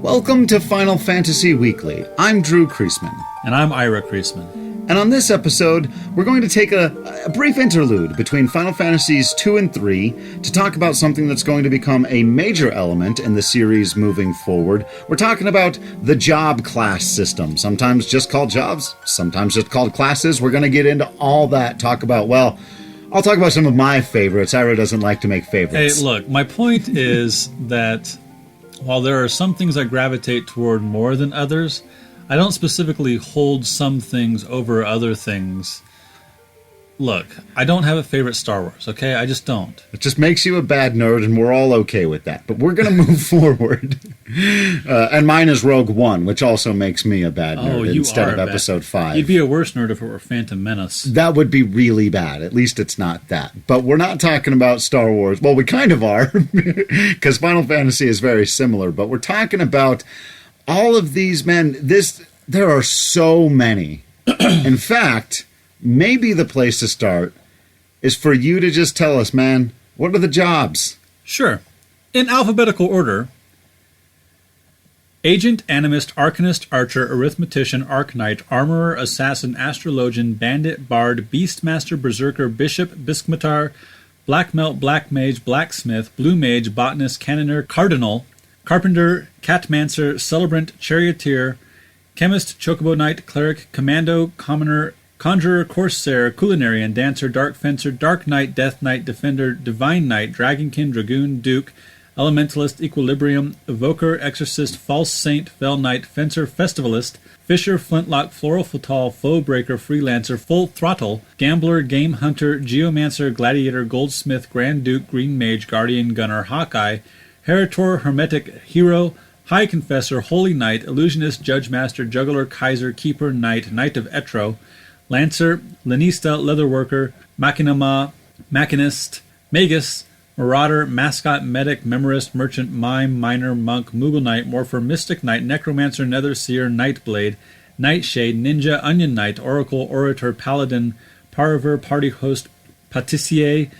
Welcome to Final Fantasy Weekly. I'm Drew Kreisman. And I'm Ira Kreisman. And on this episode, we're going to take a brief interlude between Final Fantasies II and III to talk about something that's going to become a major element in the series moving forward. We're talking about the job class system, sometimes just called jobs, sometimes just called classes. We're going to get into all that, I'll talk about some of my favorites. Ira doesn't like to make favorites. Hey, look, my point is that while there are some things I gravitate toward more than others, I don't specifically hold some things over other things. Look, I don't have a favorite Star Wars, okay? I just don't. It just makes you a bad nerd, and we're all okay with that. But we're going to move forward. And mine is Rogue One, which also makes me a bad nerd instead of Episode 5. You'd be a worse nerd if it were Phantom Menace. That would be really bad. At least it's not that. But we're not talking about Star Wars. Well, we kind of are, because Final Fantasy is very similar. But we're talking about all of these, man. There are so many. In fact, maybe the place to start is for you to just tell us, man, what are the jobs? Sure. In alphabetical order: Agent, Animist, Arcanist, Archer, Arithmetician, Arcanite, Armorer, Assassin, Astrologian, Bandit, Bard, Beastmaster, Berserker, Bishop, Bismutar, Black Melt, Black Mage, Blacksmith, Blue Mage, Botanist, Cannoneer, Cardinal, Carpenter, Catmancer, Celebrant, Charioteer, Chemist, Chocobo Knight, Cleric, Commando, Commoner, Conjurer, Corsair, Culinarian, Dancer, Dark Fencer, Dark Knight, Death Knight, Defender, Divine Knight, Dragonkin, Dragoon, Duke, Elementalist, Equilibrium, Evoker, Exorcist, False Saint, Fell Knight, Fencer, Festivalist, Fisher, Flintlock, Floral Fatal, Foe Breaker, Freelancer, Full Throttle, Gambler, Game Hunter, Geomancer, Gladiator, Goldsmith, Grand Duke, Green Mage, Guardian, Gunner, Hawkeye, Heritor, Hermetic, Hero, High Confessor, Holy Knight, Illusionist, Judge Master, Juggler, Kaiser, Keeper, Knight, Knight of Etro, Lancer, Lanista, Leatherworker, Machina Maw, Machinist, Magus, Marauder, Mascot, Medic, Memorist, Merchant, Mime, Miner, Monk, Moogle Knight, Morpher, Mystic Knight, Necromancer, Netherseer, Nightblade, Nightshade, Ninja, Onion Knight, Oracle, Orator, Paladin, Parver, Party Host, Patissier,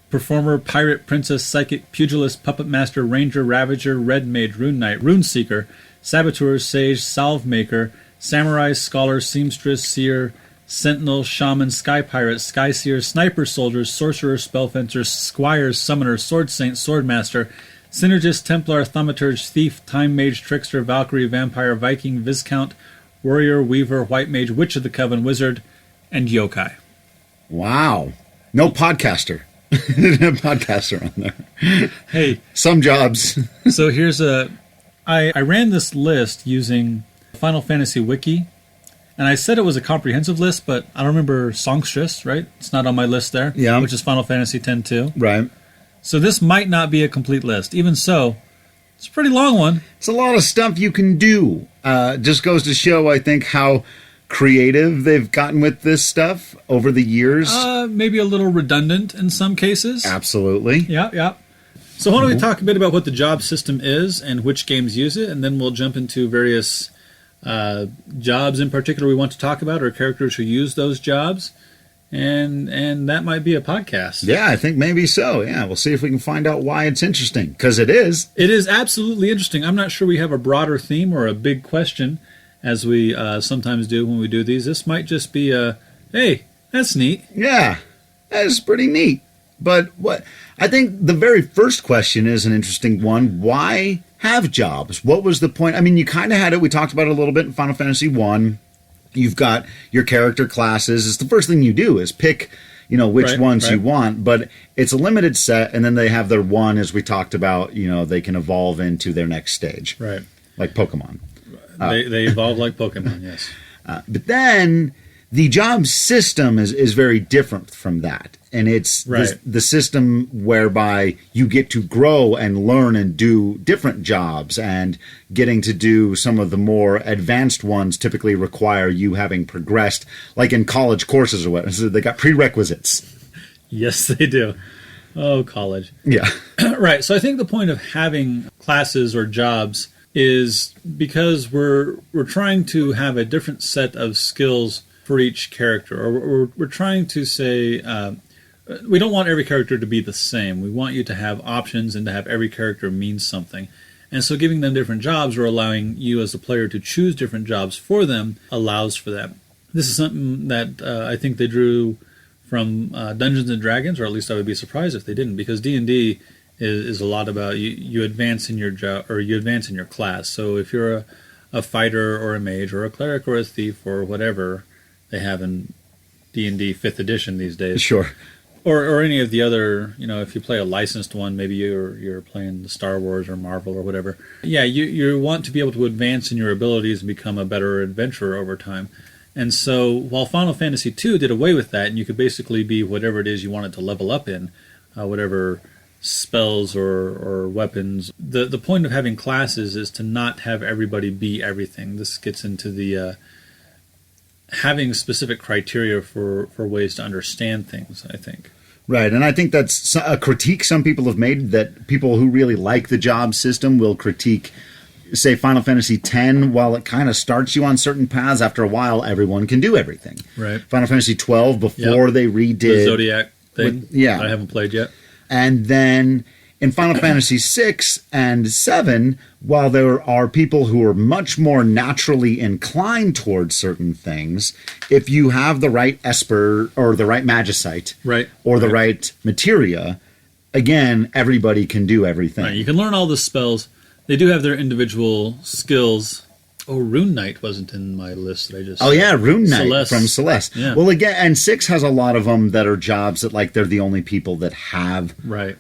Performer, Pirate, Princess, Psychic, Pugilist, Puppet Master, Ranger, Ravager, Red Mage, Rune Knight, Rune Seeker, Saboteur, Sage, Salve Maker, Samurai, Scholar, Seamstress, Seer, Sentinel, Shaman, Sky Pirate, Sky Seer, Sniper Soldier, Sorcerer, Spellfencer, Squire, Summoner, Sword Saint, Swordmaster, Synergist, Templar, Thaumaturge, Thief, Time Mage, Trickster, Valkyrie, Vampire, Viking, Viscount, Warrior, Weaver, White Mage, Witch of the Coven, Wizard, and Yokai. Wow. No podcaster. Podcaster on there. Hey. Some jobs. So here's I ran this list using Final Fantasy Wiki. And I said it was a comprehensive list, but I don't remember Songstress, right? It's not on my list there, yeah. Which is Final Fantasy X too. Right. So this might not be a complete list. Even so, it's a pretty long one. It's a lot of stuff you can do. Just goes to show, I think, how creative they've gotten with this stuff over the years. Maybe a little redundant in some cases. Absolutely. Yeah. So why don't we talk a bit about what the job system is and which games use it, and then we'll jump into various jobs in particular we want to talk about, or characters who use those jobs, and that might be a podcast. Yeah, I think maybe so. Yeah, we'll see if we can find out why it's interesting, because it is. It is absolutely interesting. I'm not sure we have a broader theme or a big question, as we sometimes do when we do these. This might just be hey, that's neat. Yeah, that's pretty neat. But what I think the very first question is an interesting one. Why have jobs? What was the point? I mean, you kind of had it. We talked about it a little bit in Final Fantasy I. You've got your character classes. It's the first thing you do is pick, which ones you want. But it's a limited set, and then they have their one, as we talked about. They can evolve into their next stage, right? Like Pokemon. They evolve like Pokemon, yes. But then the job system is very different from that. And it's the system whereby you get to grow and learn and do different jobs, and getting to do some of the more advanced ones typically require you having progressed, like in college courses or what. So they got prerequisites. Yes, they do. Oh, college. Yeah. Right. So I think the point of having classes or jobs is because we're trying to have a different set of skills for each character, or we're trying to say we don't want every character to be the same. We want you to have options and to have every character mean something. And so giving them different jobs or allowing you as the player to choose different jobs for them allows for that. This is something that I think they drew from Dungeons and Dragons, or at least I would be surprised if they didn't, because D&D is a lot about you advance in your job, or you advance in your class. So if you're a fighter or a mage or a cleric or a thief or whatever they have in D&D 5th edition these days. Sure. Or any of the other, if you play a licensed one, maybe you're playing the Star Wars or Marvel or whatever. Yeah, you want to be able to advance in your abilities and become a better adventurer over time. And so while Final Fantasy II did away with that, and you could basically be whatever it is you wanted to level up in, whatever spells or weapons, the point of having classes is to not have everybody be everything. This gets into the having specific criteria for ways to understand things, I think. Right, and I think that's a critique some people have made, that people who really like the job system will critique, say, Final Fantasy X. While it kind of starts you on certain paths, after a while everyone can do everything. Right. Final Fantasy XII, before they redid the Zodiac thing, that I haven't played yet. And then in Final Fantasy VI and VII, while there are people who are much more naturally inclined towards certain things, if you have the right Esper or the right Magicite, or the right Materia, again, everybody can do everything. Right. You can learn all the spells. They do have their individual skills. Oh, Rune Knight wasn't in my list that I just... Oh, yeah, Rune Knight Celeste. from Celeste. Yeah. Well, again, and 6 has a lot of them that are jobs that, like, they're the only people that have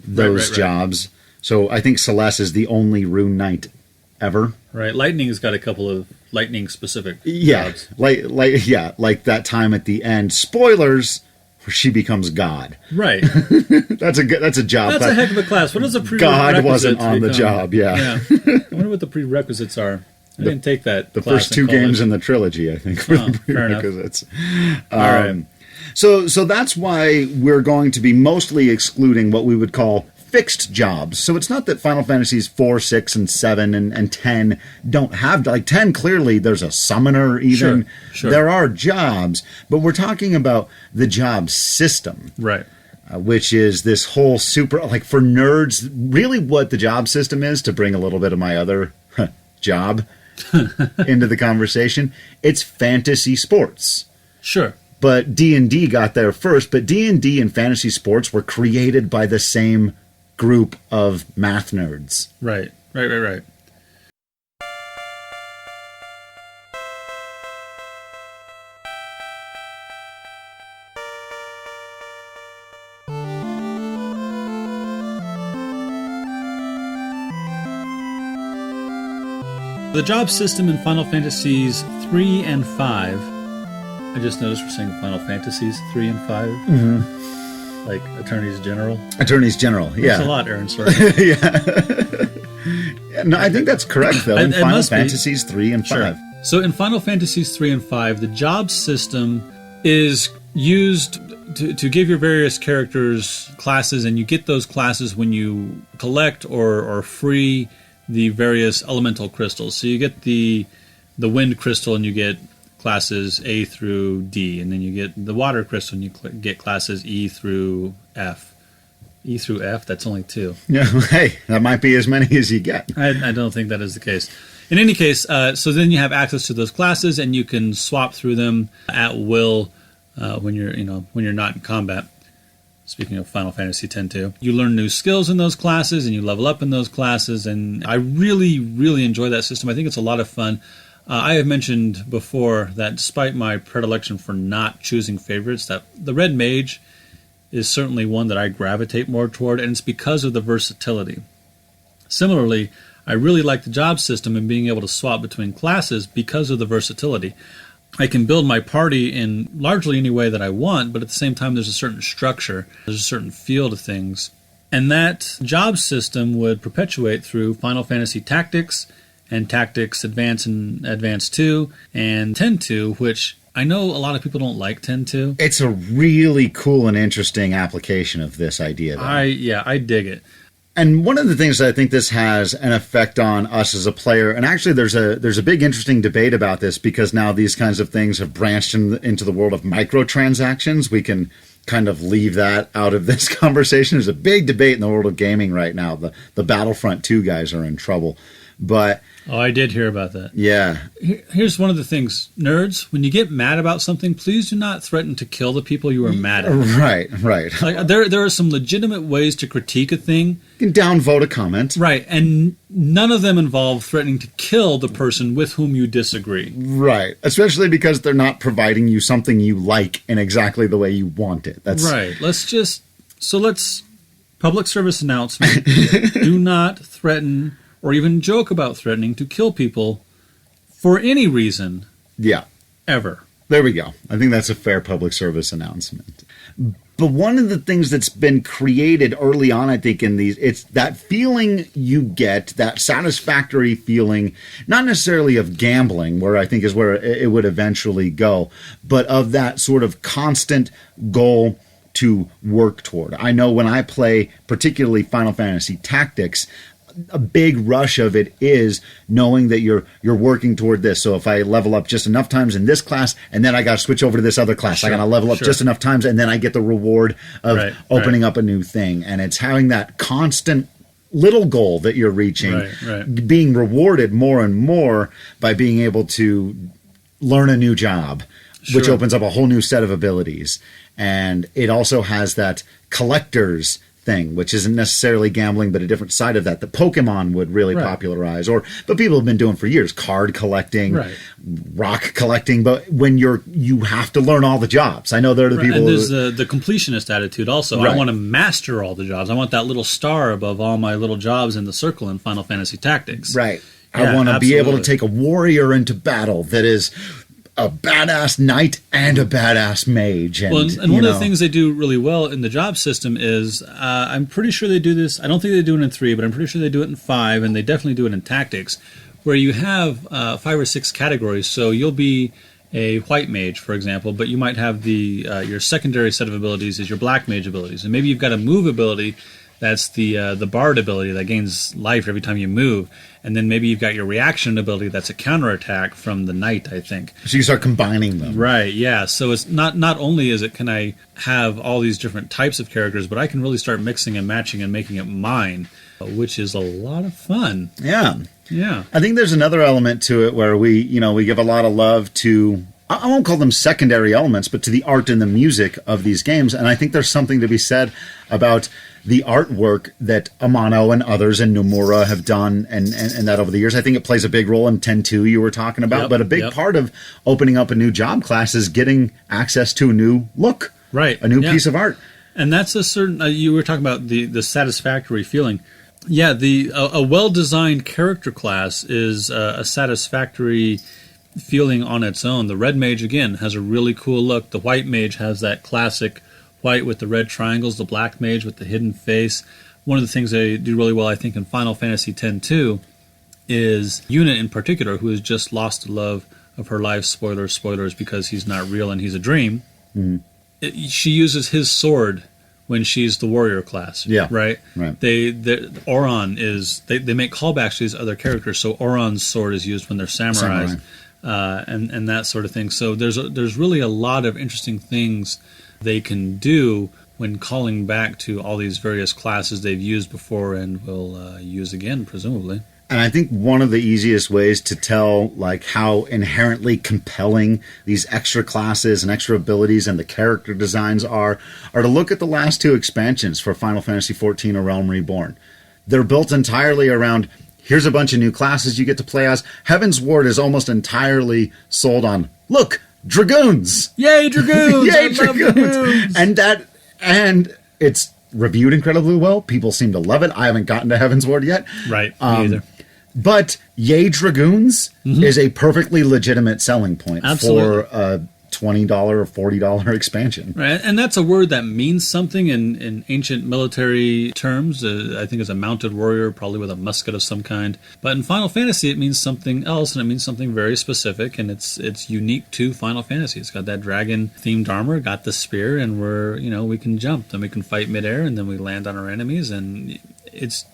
those jobs. So I think Celeste is the only Rune Knight ever. Right. Lightning's got a couple of lightning-specific jobs. Like that time at the end. Spoilers, where she becomes God. Right. That's a job. That's a heck of a class. What is a prerequisite? God wasn't on the job, yeah. I wonder what the prerequisites are. I didn't take that. The first 2 games in the trilogy, I think, were the prerequisites. All right. So that's why we're going to be mostly excluding what we would call fixed jobs. So it's not that Final Fantasies 4, 6, and 7 and 10 don't have, like 10, clearly there's a summoner even. Sure. There are jobs, but we're talking about the job system. Right. Which is this whole super, like for nerds, really what the job system is, to bring a little bit of my other job into the conversation, it's fantasy sports. Sure. But D&D got there first, but D&D and fantasy sports were created by the same group of math nerds. Right. The job system in Final Fantasies 3 and 5, I just noticed we're saying Final Fantasies 3 and 5. Mm-hmm. Like Attorneys General. Attorneys General, yeah. That's a lot, Aaron, sorry. No, I think that's correct, though, in Final Fantasies 3 and 5. So in Final Fantasies 3 and 5, the job system is used to give your various characters classes, and you get those classes when you collect or free the various elemental crystals. So you get the wind crystal and you get classes A through D, and then you get the water crystal and you get classes E through F. E through F, that's only 2. Yeah, hey, that might be as many as you get. I don't think that is the case. In any case, so then you have access to those classes and you can swap through them at will when you're not in combat. Speaking of Final Fantasy X too, you learn new skills in those classes and you level up in those classes, and I really, really enjoy that system. I think it's a lot of fun. I have mentioned before that despite my predilection for not choosing favorites, that the Red Mage is certainly one that I gravitate more toward, and it's because of the versatility. Similarly, I really like the job system and being able to swap between classes because of the versatility. I can build my party in largely any way that I want, but at the same time there's a certain structure, there's a certain feel to things. And that job system would perpetuate through Final Fantasy Tactics and Tactics Advance and Advance 2 and 10-2, which I know a lot of people don't like 10-2. It's a really cool and interesting application of this idea, though. I dig it. And one of the things that I think this has an effect on us as a player, and actually there's a big interesting debate about this, because now these kinds of things have branched into the world of microtransactions. We can kind of leave that out of this conversation. There's a big debate in the world of gaming right now. The Battlefront 2 guys are in trouble. But I did hear about that. Yeah. Here's one of the things. Nerds, when you get mad about something, please do not threaten to kill the people you are mad at. Right. Like, there are some legitimate ways to critique a thing. You can downvote a comment. Right, and none of them involve threatening to kill the person with whom you disagree. Right, especially because they're not providing you something you like in exactly the way you want it. That's right. Let's public service announcement. Do not threaten or even joke about threatening to kill people for any reason. Yeah. Ever. There we go. I think that's a fair public service announcement. But one of the things that's been created early on, I think, in these, it's that feeling you get, that satisfactory feeling, not necessarily of gambling, where I think is where it would eventually go, but of that sort of constant goal to work toward. I know when I play particularly Final Fantasy Tactics, a big rush of it is knowing that you're working toward this. So if I level up just enough times in this class, and then I got to switch over to this other class, I got to level up just enough times, and then I get the reward of opening up a new thing. And it's having that constant little goal that you're reaching, being rewarded more and more by being able to learn a new job, which opens up a whole new set of abilities. And it also has that collector's thing, which isn't necessarily gambling, but a different side of that Pokemon would really popularize, but people have been doing for years, card collecting, rock collecting, but when you have to learn all the jobs. I know there are the people, and there's the completionist attitude also. I want to master all the jobs. I want that little star above all my little jobs in the circle in Final Fantasy Tactics. I want to be able to take a warrior into battle that is a badass knight and a badass mage. And one of the things they do really well in the job system is, I'm pretty sure they do this, I don't think they do it in 3, but I'm pretty sure they do it in 5, and they definitely do it in Tactics, where you have 5 or 6 categories. So you'll be a white mage, for example, but you might have your secondary set of abilities is your black mage abilities. And maybe you've got a move ability that's the bard ability that gains life every time you move. And then maybe you've got your reaction ability that's a counterattack from the knight, I think. So you start combining them. Right, yeah. So it's not only can I have all these different types of characters, but I can really start mixing and matching and making it mine, which is a lot of fun. Yeah. Yeah. I think there's another element to it where we give a lot of love to, I won't call them secondary elements, but to the art and the music of these games. And I think there's something to be said about the artwork that Amano and others and Nomura have done and that over the years. I think it plays a big role in 10-2 you were talking about, but a big part of opening up a new job class is getting access to a new look, a new piece of art. And that's a certain, you were talking about the satisfactory feeling. Yeah, a well-designed character class is a satisfactory feeling on its own. The red mage, again, has a really cool look. The white mage has that classic white with the red triangles, the black mage with the hidden face. One of the things they do really well, I think, in Final Fantasy X-2 is Yuna in particular, who has just lost the love of her life. Spoilers, because he's not real and he's a dream. Mm-hmm. She uses his sword when she's the warrior class. Right. Auron is, they make callbacks to these other characters. So Auron's sword is used when they're samurais. And that sort of thing. So there's really a lot of interesting things they can do when calling back to all these various classes they've used before and will use again, presumably. And I think one of the easiest ways to tell how inherently compelling these extra classes and extra abilities and the character designs are to look at the last 2 expansions for Final Fantasy XIV: A Realm Reborn. They're built entirely around, here's a bunch of new classes you get to play as. Heaven's Ward is almost entirely sold on, look, Dragoons! Yay, Dragoons! Yay, Dragoons! And it's reviewed incredibly well. People seem to love it. I haven't gotten to Heaven's Ward yet. Right, me either. But Yay, Dragoons is a perfectly legitimate selling point for a $20 or $40 expansion. Right, and that's a word that means something in ancient military terms. I think it's a mounted warrior, probably with a musket of some kind. But in Final Fantasy, it means something else, and it means something very specific, and it's unique to Final Fantasy. It's got that dragon-themed armor, got the spear, and we can jump, then we can fight midair, and then we land on our enemies, and it's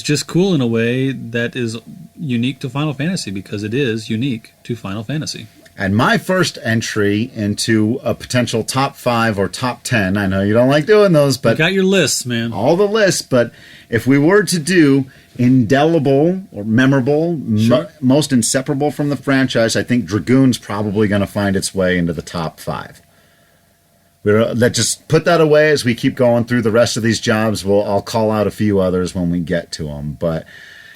just cool in a way that is unique to Final Fantasy, because it is unique to Final Fantasy. And my first entry into a potential top 5 or top 10, I know you don't like doing those, but you got your lists, man. All the lists, but if we were to do indelible or memorable, Sure. most inseparable from the franchise, I think Dragoons probably going to find its way into the top 5. Let's just put that away as we keep going through the rest of these jobs. I'll call out a few others when we get to them, but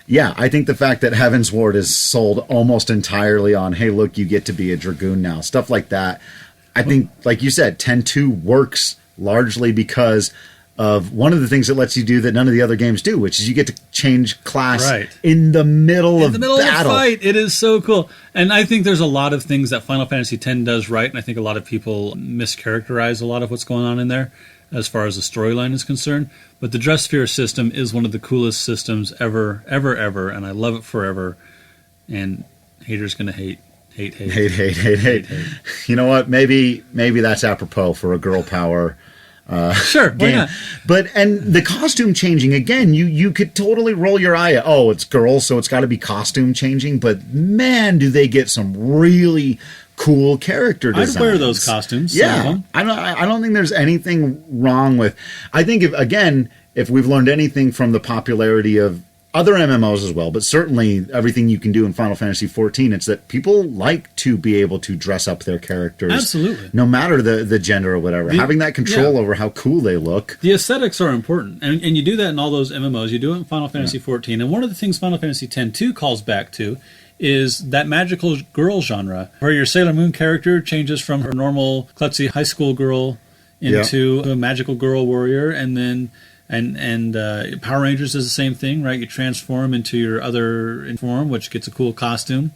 yeah, I think the fact that Heaven's Ward is sold almost entirely on, hey, look, you get to be a Dragoon now, stuff like that. I think, like you said, 10-2 works largely because of one of the things that lets you do that none of the other games do, which is you get to change class in the middle of battle. Of the fight. It is so cool. And I think there's a lot of things that Final Fantasy X does right, and I think a lot of people mischaracterize a lot of what's going on in there as far as the storyline is concerned. But the Dress Sphere system is one of the coolest systems ever, and I love it forever. And haters going to hate. Hate. You know what? Maybe that's apropos for a girl power sure, why game. not? But and the costume changing again, you could totally roll your eye at, oh, it's girls, so it's got to be costume changing. But man, do they get some really cool character designs. I'd wear those costumes. Yeah, I don't think there's anything wrong with. I think if we've learned anything from the popularity of other MMOs as well, but certainly everything you can do in Final Fantasy XIV, it's that people like to be able to dress up their characters. Absolutely. No matter the gender or whatever. Having that control over how cool they look. The aesthetics are important. And you do that in all those MMOs. You do it in Final Fantasy XIV. And one of the things Final Fantasy X-2 calls back to is that magical girl genre, where your Sailor Moon character changes from her normal klutzy high school girl into a magical girl warrior, and then Power Rangers is the same thing, right? You transform into your other form, which gets a cool costume.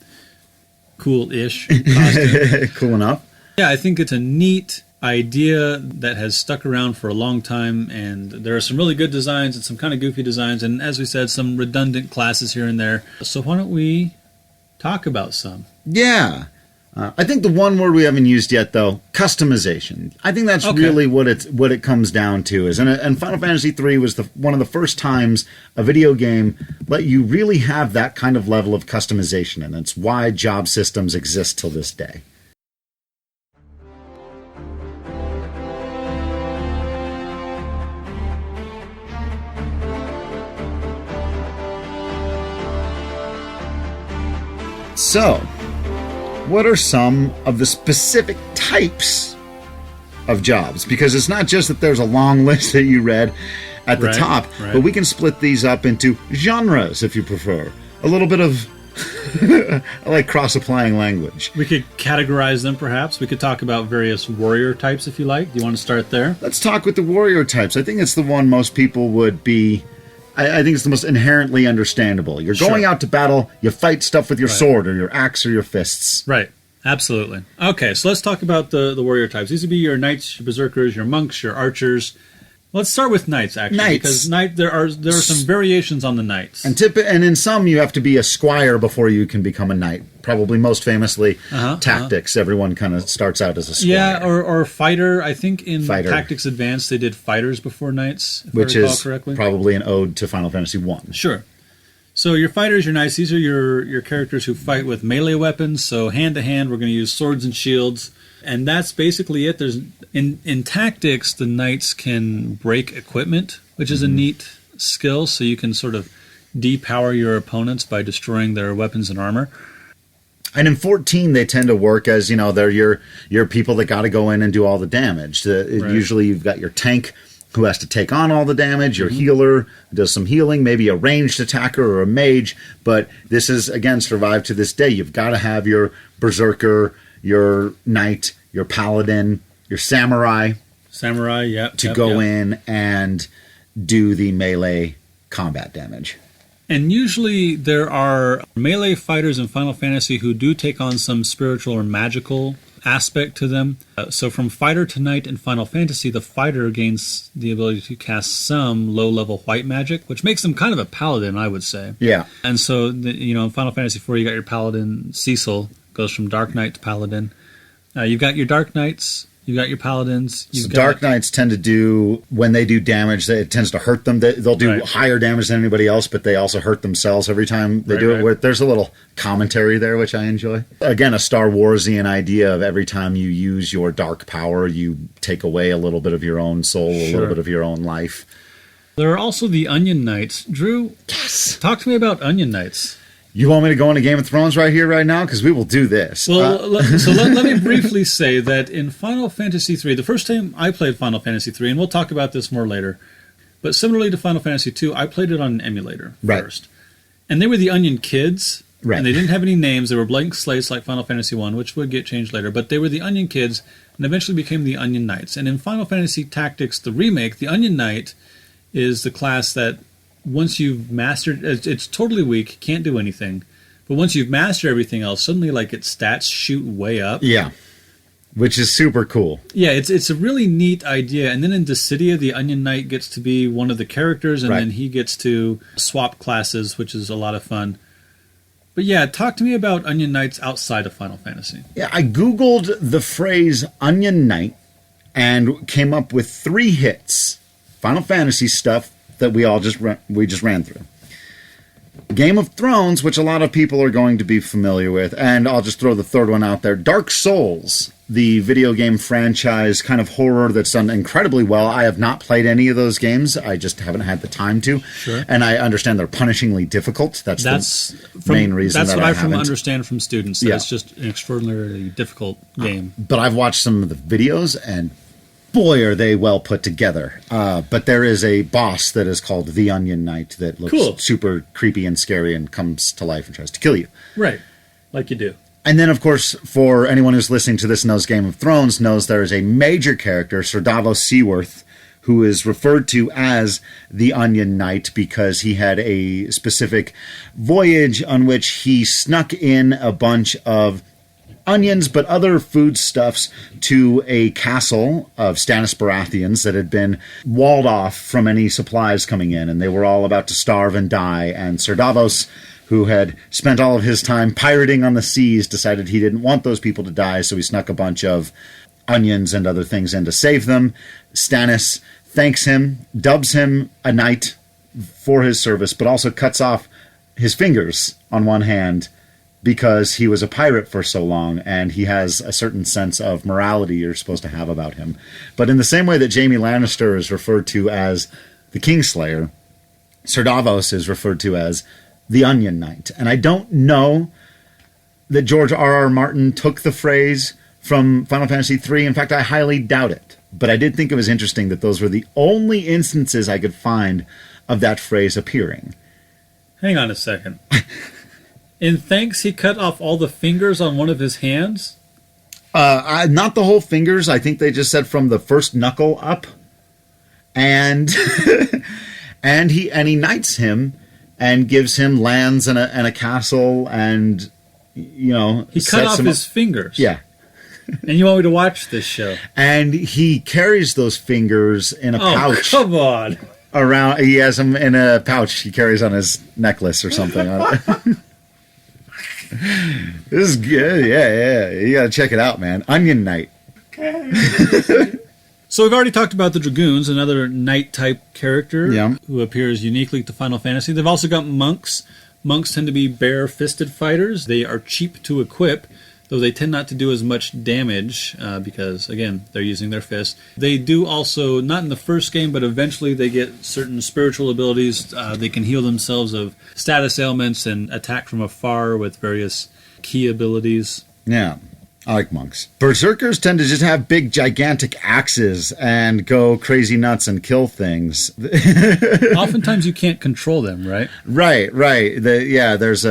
Cool-ish costume. Cool enough. Yeah, I think it's a neat idea that has stuck around for a long time, and there are some really good designs and some kind of goofy designs, and as we said, some redundant classes here and there. So why don't we talk about some? Yeah. I think the one word we haven't used yet, though, customization. I think that's really what it comes down to. And Final Fantasy III was one of the first times a video game let you really have that kind of level of customization, and it's why job systems exist till this day. So, what are some of the specific types of jobs? Because it's not just that there's a long list that you read at the top, but we can split these up into genres if you prefer. A little bit of I like cross-applying language. We could categorize them, perhaps. We could talk about various warrior types if you like. Do you want to start there? Let's talk with the warrior types. I think it's the one most people would be... I think it's the most inherently understandable. You're going out to battle, you fight stuff with your sword or your axe or your fists. Right. Absolutely. Okay, so let's talk about the warrior types. These would be your knights, your berserkers, your monks, your archers. Let's start with knights, actually, because there are some variations on the knights. And in some, you have to be a squire before you can become a knight. Probably most famously, Tactics. Everyone kind of starts out as a squire. Yeah, or fighter. I think in Tactics Advanced, they did fighters before knights, if which I recall is correctly. Probably an ode to Final Fantasy I. Sure. So your fighters, your knights, these are your characters who fight with melee weapons. So hand-to-hand, we're going to use swords and shields. And that's basically it. There's in Tactics, the knights can break equipment, which is a neat skill. So you can sort of depower your opponents by destroying their weapons and armor. And in 14, they tend to work as, they're your people that got to go in and do all the damage. Usually you've got your tank who has to take on all the damage, your healer does some healing, maybe a ranged attacker or a mage. But this is, again, survived to this day. You've got to have your berserker, your knight, your paladin, your samurai. To go in and do the melee combat damage. And usually there are melee fighters in Final Fantasy who do take on some spiritual or magical aspect to them. So from fighter to knight in Final Fantasy, the fighter gains the ability to cast some low-level white magic, which makes them kind of a paladin, I would say. Yeah. And so, in Final Fantasy IV, you got your paladin Cecil, goes from Dark Knight to Paladin. You've got your Dark Knights, You've got your paladins. So Dark Knights tend to do, when they do damage, it tends to hurt them. They'll do higher damage than anybody else, but they also hurt themselves every time they do it. Where there's a little commentary there, which I enjoy. Again, a Star Warsian idea of every time you use your dark power, you take away a little bit of your own soul, a little bit of your own life. There are also the Onion Knights. Drew, talk to me about Onion Knights. You want me to go into Game of Thrones right here, right now? Because we will do this. Well, let me briefly say that in Final Fantasy III, the first time I played Final Fantasy III, and we'll talk about this more later, but similarly to Final Fantasy II, I played it on an emulator first. And they were the Onion Kids, and they didn't have any names. They were blank slates like Final Fantasy I, which would get changed later, but they were the Onion Kids, and eventually became the Onion Knights. And in Final Fantasy Tactics, the remake, the Onion Knight is the class that once you've mastered, it's totally weak, can't do anything. But once you've mastered everything else, suddenly like its stats shoot way up. Yeah, which is super cool. Yeah, it's a really neat idea. And then in Dissidia, the Onion Knight gets to be one of the characters, and then he gets to swap classes, which is a lot of fun. But yeah, talk to me about Onion Knights outside of Final Fantasy. Yeah, I Googled the phrase Onion Knight and came up with 3 hits. Final Fantasy stuff that we just ran through. Game of Thrones, which a lot of people are going to be familiar with, and I'll just throw the third one out there. Dark Souls, the video game franchise kind of horror that's done incredibly well. I have not played any of those games. I just haven't had the time to. Sure. And I understand they're punishingly difficult. That's the main reason that I haven't. That's what I understand from students. That it's just an extraordinarily difficult game. But I've watched some of the videos, and boy, are they well put together. But there is a boss that is called the Onion Knight that looks super creepy and scary and comes to life and tries to kill you. Right, like you do. And then, of course, for anyone who's listening to this and knows Game of Thrones, knows there is a major character, Sir Davos Seaworth, who is referred to as the Onion Knight because he had a specific voyage on which he snuck in a bunch of onions, but other foodstuffs to a castle of Stannis Baratheons that had been walled off from any supplies coming in, and they were all about to starve and die. And Sir Davos, who had spent all of his time pirating on the seas, decided he didn't want those people to die, so he snuck a bunch of onions and other things in to save them. Stannis thanks him, dubs him a knight for his service, but also cuts off his fingers on one hand because he was a pirate for so long, and he has a certain sense of morality you're supposed to have about him. But in the same way that Jaime Lannister is referred to as the Kingslayer, Sir Davos is referred to as the Onion Knight. And I don't know that George R.R. Martin took the phrase from Final Fantasy III. In fact, I highly doubt it. But I did think it was interesting that those were the only instances I could find of that phrase appearing. Hang on a second. In thanks, he cut off all the fingers on one of his hands? Not the whole fingers. I think they just said from the first knuckle up. And and he knights him and gives him lands and a castle, and he cut off his fingers. Yeah. And you want me to watch this show? And he carries those fingers in a pouch. Oh, come on. He has them in a pouch he carries on his necklace or something. This is good. Yeah. You gotta check it out, man. Onion Knight. So we've already talked about the Dragoons, another knight-type character who appears uniquely to Final Fantasy. They've also got monks. Monks tend to be bare-fisted fighters. They are cheap to equip, though they tend not to do as much damage because, again, they're using their fists. They do also, not in the first game, but eventually they get certain spiritual abilities. They can heal themselves of status ailments and attack from afar with various key abilities. Yeah, I like monks. Berserkers tend to just have big, gigantic axes and go crazy nuts and kill things. Oftentimes you can't control them, right? Right. There's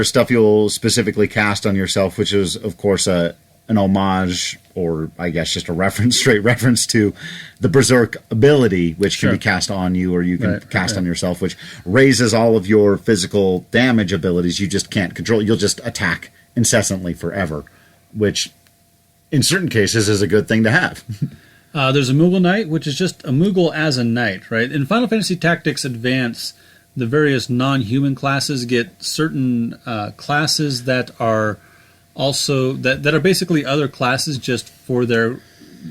stuff you'll specifically cast on yourself, which is, of course, an homage, or I guess just a straight reference to the Berserk ability, which can be cast on you, or you can cast on yourself, which raises all of your physical damage abilities you just can't control. You'll just attack incessantly forever, which in certain cases is a good thing to have. There's a Moogle Knight, which is just a Moogle as a knight, right? In Final Fantasy Tactics Advance, the various non-human classes get certain classes that are also that are basically other classes just for their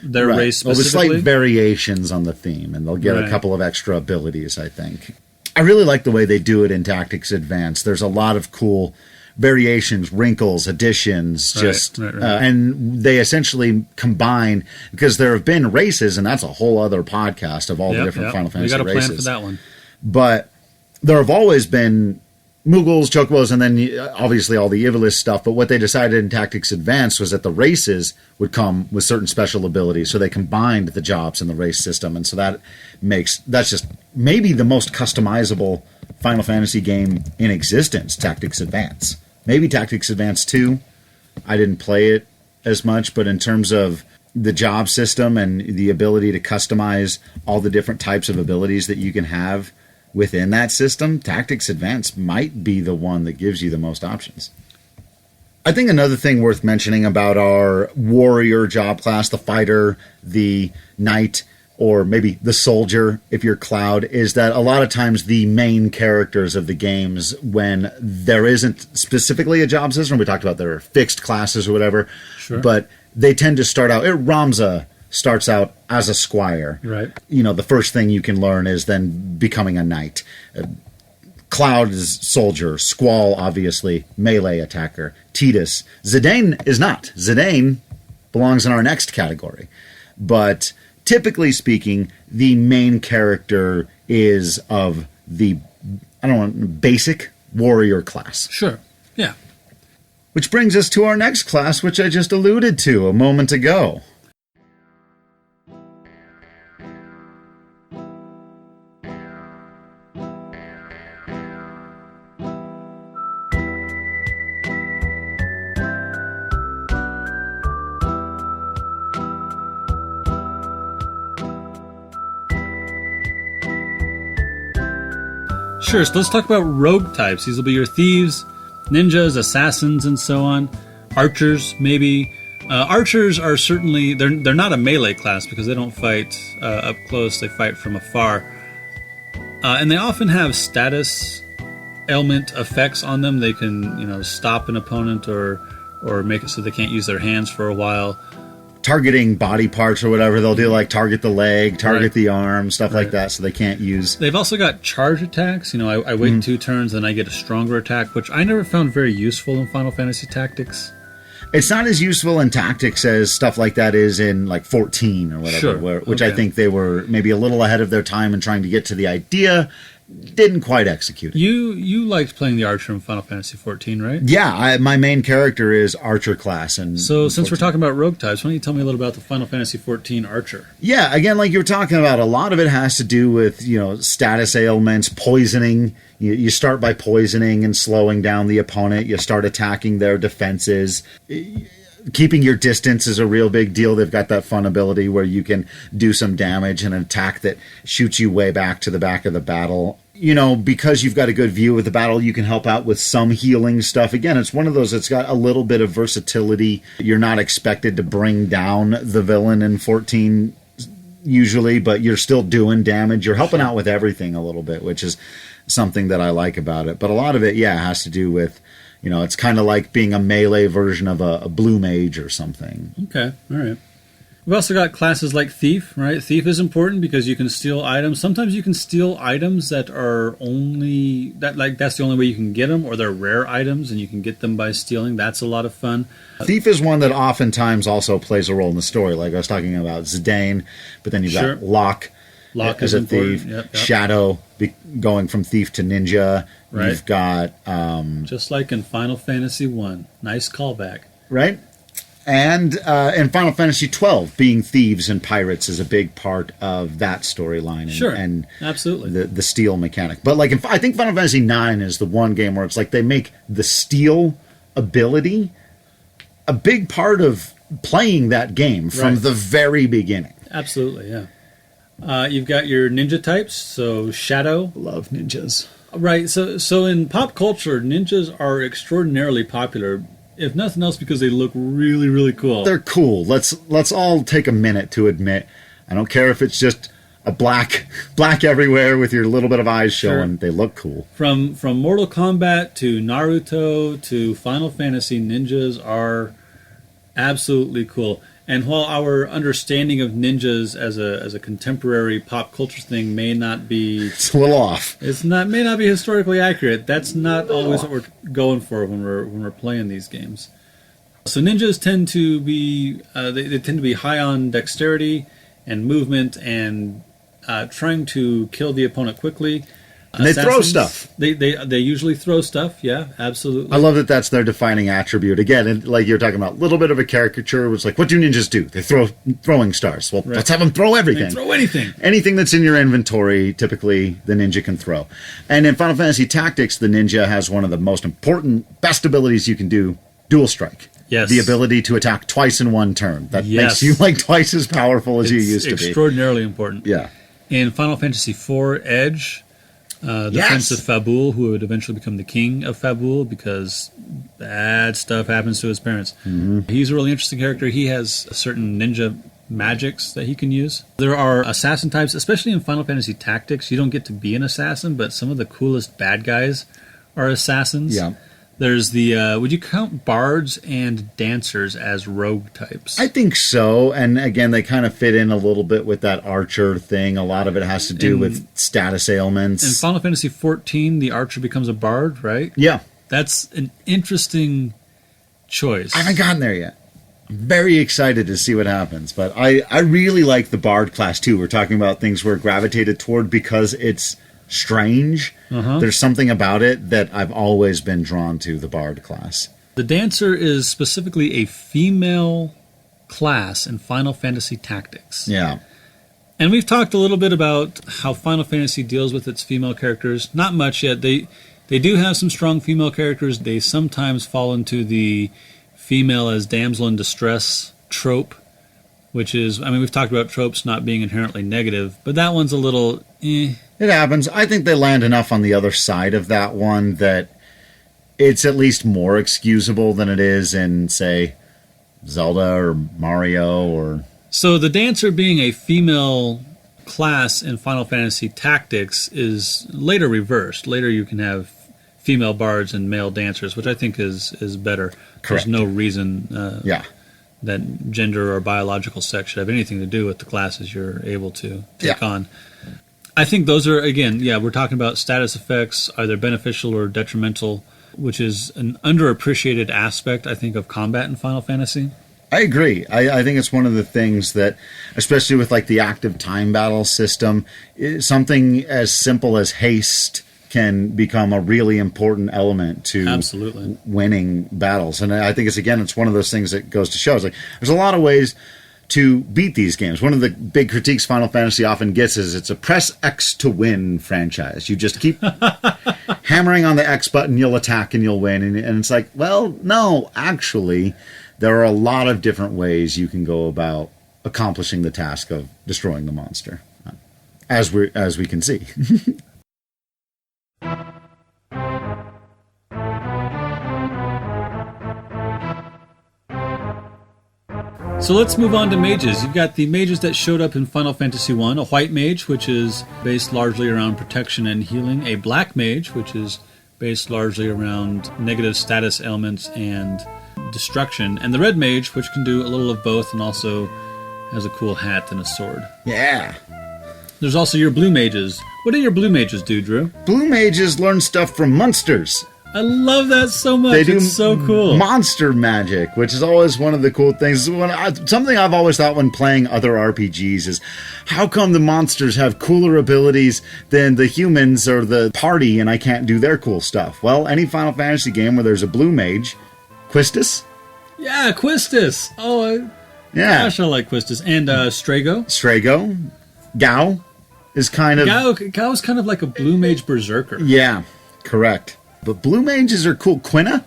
their race Well, specifically. with slight variations on the theme, and they'll get a Right. couple of extra abilities, I think. I really like the way they do it in Tactics Advance. There's a lot of cool variations, wrinkles, additions, Right. and they essentially combine, because there have been races, and that's a whole other podcast of all the different Final Fantasy we got a races. plan for that one. But there have always been Moogles, Chocobos, and then obviously all the Ivalice stuff. But what they decided in Tactics Advance was that the races would come with certain special abilities. So they combined the jobs in the race system. And so that's just maybe the most customizable Final Fantasy game in existence, Tactics Advance. Maybe Tactics Advance 2. I didn't play it as much, but in terms of the job system and the ability to customize all the different types of abilities that you can have within that system, Tactics Advance might be the one that gives you the most options. I think another thing worth mentioning about our warrior job class, the fighter, the knight, or maybe the soldier, if you're Cloud, is that a lot of times the main characters of the games, when there isn't specifically a job system, we talked about there are fixed classes or whatever, but they tend to start out, Ramza starts out as a squire. Right. You know, the first thing you can learn is then becoming a knight. Cloud is soldier. Squall, obviously, melee attacker. Tidus. Zidane is not. Zidane belongs in our next category. But typically speaking, the main character is of the, basic warrior class. Sure. Yeah. Which brings us to our next class, which I just alluded to a moment ago. Sure, so let's talk about rogue types. These will be your thieves, ninjas, assassins, and so on. Archers, maybe. Archers are certainly, they're not a melee class because they don't fight up close, they fight from afar. And they often have status ailment effects on them. They can, stop an opponent or make it so they can't use their hands for a while. Targeting body parts or whatever, they'll do like target the leg, target the arm, stuff like that, so they can't use. They've also got charge attacks. I wait 2 turns, then I get a stronger attack, which I never found very useful in Final Fantasy Tactics. It's not as useful in Tactics as stuff like that is in like 14 or whatever, which I think they were maybe a little ahead of their time in trying to get to the idea. Didn't quite execute it. You liked playing the Archer in Final Fantasy XIV, right? Yeah, my main character is Archer class. And so since we're talking about rogue types, why don't you tell me a little about the Final Fantasy XIV Archer? Yeah, again, like you were talking about, a lot of it has to do with, status ailments, poisoning. You start by poisoning and slowing down the opponent. You start attacking their defenses. Keeping your distance is a real big deal. They've got that fun ability where you can do some damage and an attack that shoots you way back to the back of the battle. Because you've got a good view of the battle, you can help out with some healing stuff. Again, it's one of those that's got a little bit of versatility. You're not expected to bring down the villain in 14 usually, but you're still doing damage. You're helping out with everything a little bit, which is something that I like about it. But a lot of it, has to do with, it's kind of like being a melee version of a blue mage or something. Okay, all right. We've also got classes like Thief, right? Thief is important because you can steal items. Sometimes you can steal items that are that's the only way you can get them, or they're rare items and you can get them by stealing. That's a lot of fun. Thief is one that oftentimes also plays a role in the story. Like I was talking about Zidane, but then you've got Locke as a thief. Yep. Shadow going from thief to ninja. Right. You've got just like in Final Fantasy I. Nice callback. Right. And in Final Fantasy XII, being thieves and pirates is a big part of that storyline. And absolutely. The steal mechanic. But like I think Final Fantasy IX is the one game where it's like they make the steal ability a big part of playing that game from the very beginning. Absolutely, yeah. You've got your ninja types, so Shadow. Love ninjas. Right, so in pop culture, ninjas are extraordinarily popular, if nothing else because they look really, really cool. They're cool. Let's all take a minute to admit, I don't care if it's just a black everywhere with your little bit of eyes showing, they look cool. From Mortal Kombat to Naruto to Final Fantasy, ninjas are absolutely cool. And while our understanding of ninjas as a contemporary pop culture thing may not be, It's a little off. may not be historically accurate. That's not always what we're going for when we're playing these games. So ninjas tend to be they tend to be high on dexterity and movement and trying to kill the opponent quickly. And they throw stuff. They usually throw stuff. Yeah, absolutely. I love that that's their defining attribute. Again, and like you're talking about, a little bit of a caricature. It's like, what do ninjas do? They throw throwing stars. Well, let's have them throw everything. They throw anything. Anything that's in your inventory, typically, the ninja can throw. And in Final Fantasy Tactics, the ninja has one of the most important, best abilities you can do, Dual Strike. Yes. The ability to attack twice in one turn. That Yes. makes you like twice as powerful as you used to be. Extraordinarily important. Yeah. In Final Fantasy IV Edge, the Prince of Fabul, who would eventually become the King of Fabul because bad stuff happens to his parents. Mm-hmm. He's a really interesting character. He has certain ninja magics that he can use. There are assassin types, especially in Final Fantasy Tactics. You don't get to be an assassin, but some of the coolest bad guys are assassins. Yeah. There's the, would you count bards and dancers as rogue types? I think so. And again, they kind of fit in a little bit with that archer thing. A lot of it has to do with status ailments. In Final Fantasy XIV, the archer becomes a bard, right? Yeah. That's an interesting choice. I haven't gotten there yet. I'm very excited to see what happens. But I really like the bard class, too. We're talking about things we're gravitated toward because it's strange. There's something about it that I've always been drawn to, the bard class. The dancer is specifically a female class in Final Fantasy Tactics. Yeah. And we've talked a little bit about how Final Fantasy deals with its female characters. Not much yet. They do have some strong female characters. They sometimes fall into the female as damsel in distress trope, which is, I mean, we've talked about tropes not being inherently negative, but that one's a little It happens. I think they land enough on the other side of that one that it's at least more excusable than it is in, say, Zelda or Mario or... So the dancer being a female class in Final Fantasy Tactics is later reversed. Later you can have female bards and male dancers, which I think is better. Correct. There's no reason that gender or biological sex should have anything to do with the classes you're able to take on. I think those are, again, we're talking about status effects, either beneficial or detrimental, which is an underappreciated aspect, I think, of combat in Final Fantasy. I agree. I think it's one of the things that, especially with like the active time battle system, something as simple as haste can become a really important element to winning battles. And I think it's one of those things that goes to show. It's like there's a lot of ways to beat these games. One of the big critiques Final Fantasy often gets is it's a press X to win franchise. You just keep hammering on the X button, you'll attack and you'll win. And it's like, well, no, actually, there are a lot of different ways you can go about accomplishing the task of destroying the monster, as we can see. So let's move on to mages. You've got the mages that showed up in Final Fantasy I, a white mage, which is based largely around protection and healing, a black mage, which is based largely around negative status ailments and destruction, and the red mage, which can do a little of both and also has a cool hat and a sword. Yeah. There's also your blue mages. What do your blue mages do, Drew? Blue mages learn stuff from monsters. I love that so much. They do it's so cool. Monster magic, which is always one of the cool things. Something I've always thought when playing other RPGs is, how come the monsters have cooler abilities than the humans or the party, and I can't do their cool stuff? Well, any Final Fantasy game where there's a blue mage, Quistis? Yeah, Quistis. Gosh, I like Quistis. And Strago. Strago. Gao is kind of... Gao's kind of like a blue mage berserker. Yeah, correct. But blue mages are cool. Quina?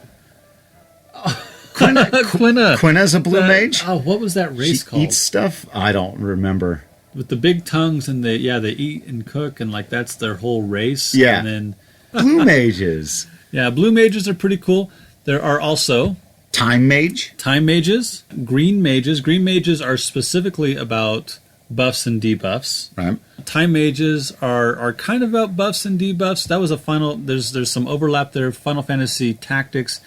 Quina's a blue mage? Oh, what was that race called? Eats stuff? I don't remember. With the big tongues and they eat and cook and like that's their whole race. Yeah. And then blue mages. Yeah, blue mages are pretty cool. There are also time mages, green mages. Green mages are specifically about buffs and debuffs. Right. Time mages are kind of about buffs and debuffs. That was there's some overlap there. Final Fantasy Tactics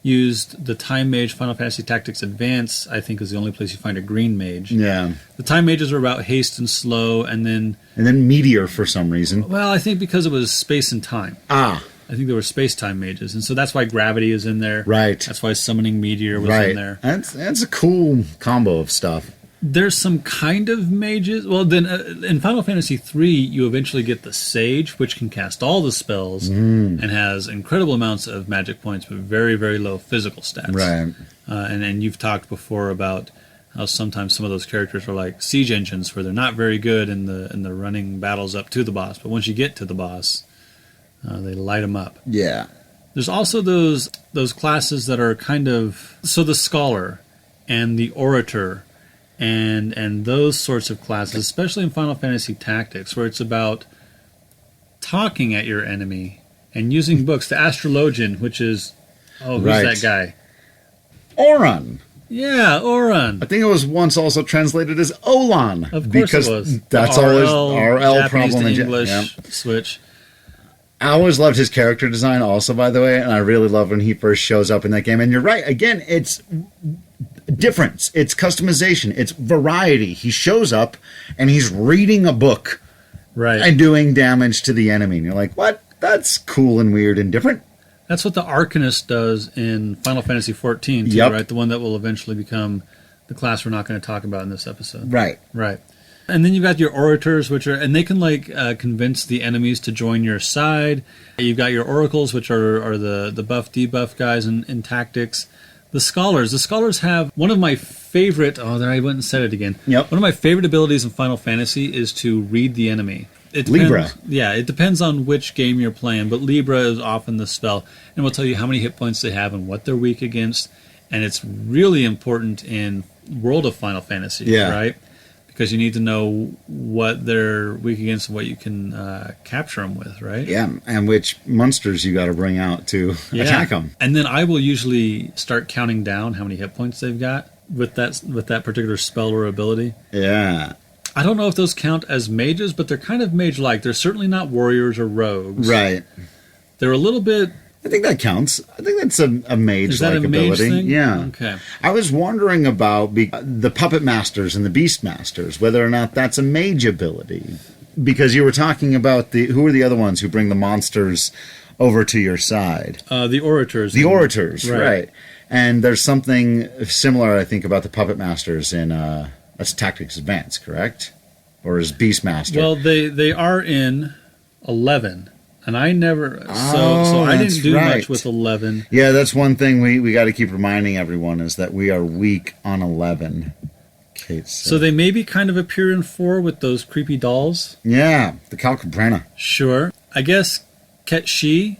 used the Time Mage Final Fantasy Tactics Advance, I think is the only place you find a green mage. Yeah. The Time Mages are about haste and slow, and then Meteor for some reason. Well, I think because it was space and time. Ah. I think there were space-time mages, and so that's why Gravity is in there. Right. That's why Summoning Meteor was in there. That's a cool combo of stuff. There's some kind of mages. Well, then in Final Fantasy III, you eventually get the Sage, which can cast all the spells and has incredible amounts of magic points, but very, very low physical stats. Right. And you've talked before about how sometimes some of those characters are like siege engines, where they're not very good in the running battles up to the boss, but once you get to the boss, they light them up. Yeah. There's also those classes that are kind of... So the Scholar and the Orator and those sorts of classes, especially in Final Fantasy Tactics, where it's about talking at your enemy and using books. The Astrologian, which is... Oh, who's that guy? Oran. Yeah, Oran. I think it was once also translated as Olan. Of course because it was. That's the always RL Japanese problem to in English switch. I always loved his character design also, by the way, and I really love when he first shows up in that game. And you're right, again, it's difference, it's customization, it's variety. He shows up and he's reading a book and doing damage to the enemy. And you're like, what? That's cool and weird and different. That's what the Arcanist does in Final Fantasy XIV, too, right? The one that will eventually become the class we're not going to talk about in this episode. Right. And then you've got your Orators, and they can convince the enemies to join your side. You've got your Oracles, which are the buff debuff guys in Tactics. The Scholars have one of my favorite. Oh, there I went and said it again. Yep. One of my favorite abilities in Final Fantasy is to read the enemy. Libra. Yeah, it depends on which game you're playing, but Libra is often the spell, and will tell you how many hit points they have and what they're weak against. And it's really important in World of Final Fantasy, right? Because you need to know what they're weak against and what you can capture them with, right? Yeah, and which monsters you got to bring out to attack them. And then I will usually start counting down how many hit points they've got with that particular spell or ability. Yeah. I don't know if those count as mages, but they're kind of mage-like. They're certainly not warriors or rogues. Right. They're a little bit... I think that counts. I think that's a mage-like ability. Mage thing? Yeah. Okay. I was wondering about the Puppet Masters and the Beast Masters, whether or not that's a mage ability. Because you were talking about who are the other ones who bring the monsters over to your side? The Orators. The Orators, right. And there's something similar, I think, about the Puppet Masters in that's Tactics Advance, correct? Or is Beastmaster? Well, they are in 11. And I never... So I didn't do much with 11. Yeah, that's one thing we got to keep reminding everyone is that we are weak on 11. Kate said. So they maybe kind of appear in 4 with those creepy dolls? Yeah, the Calcabrana. Sure. I guess Ketshi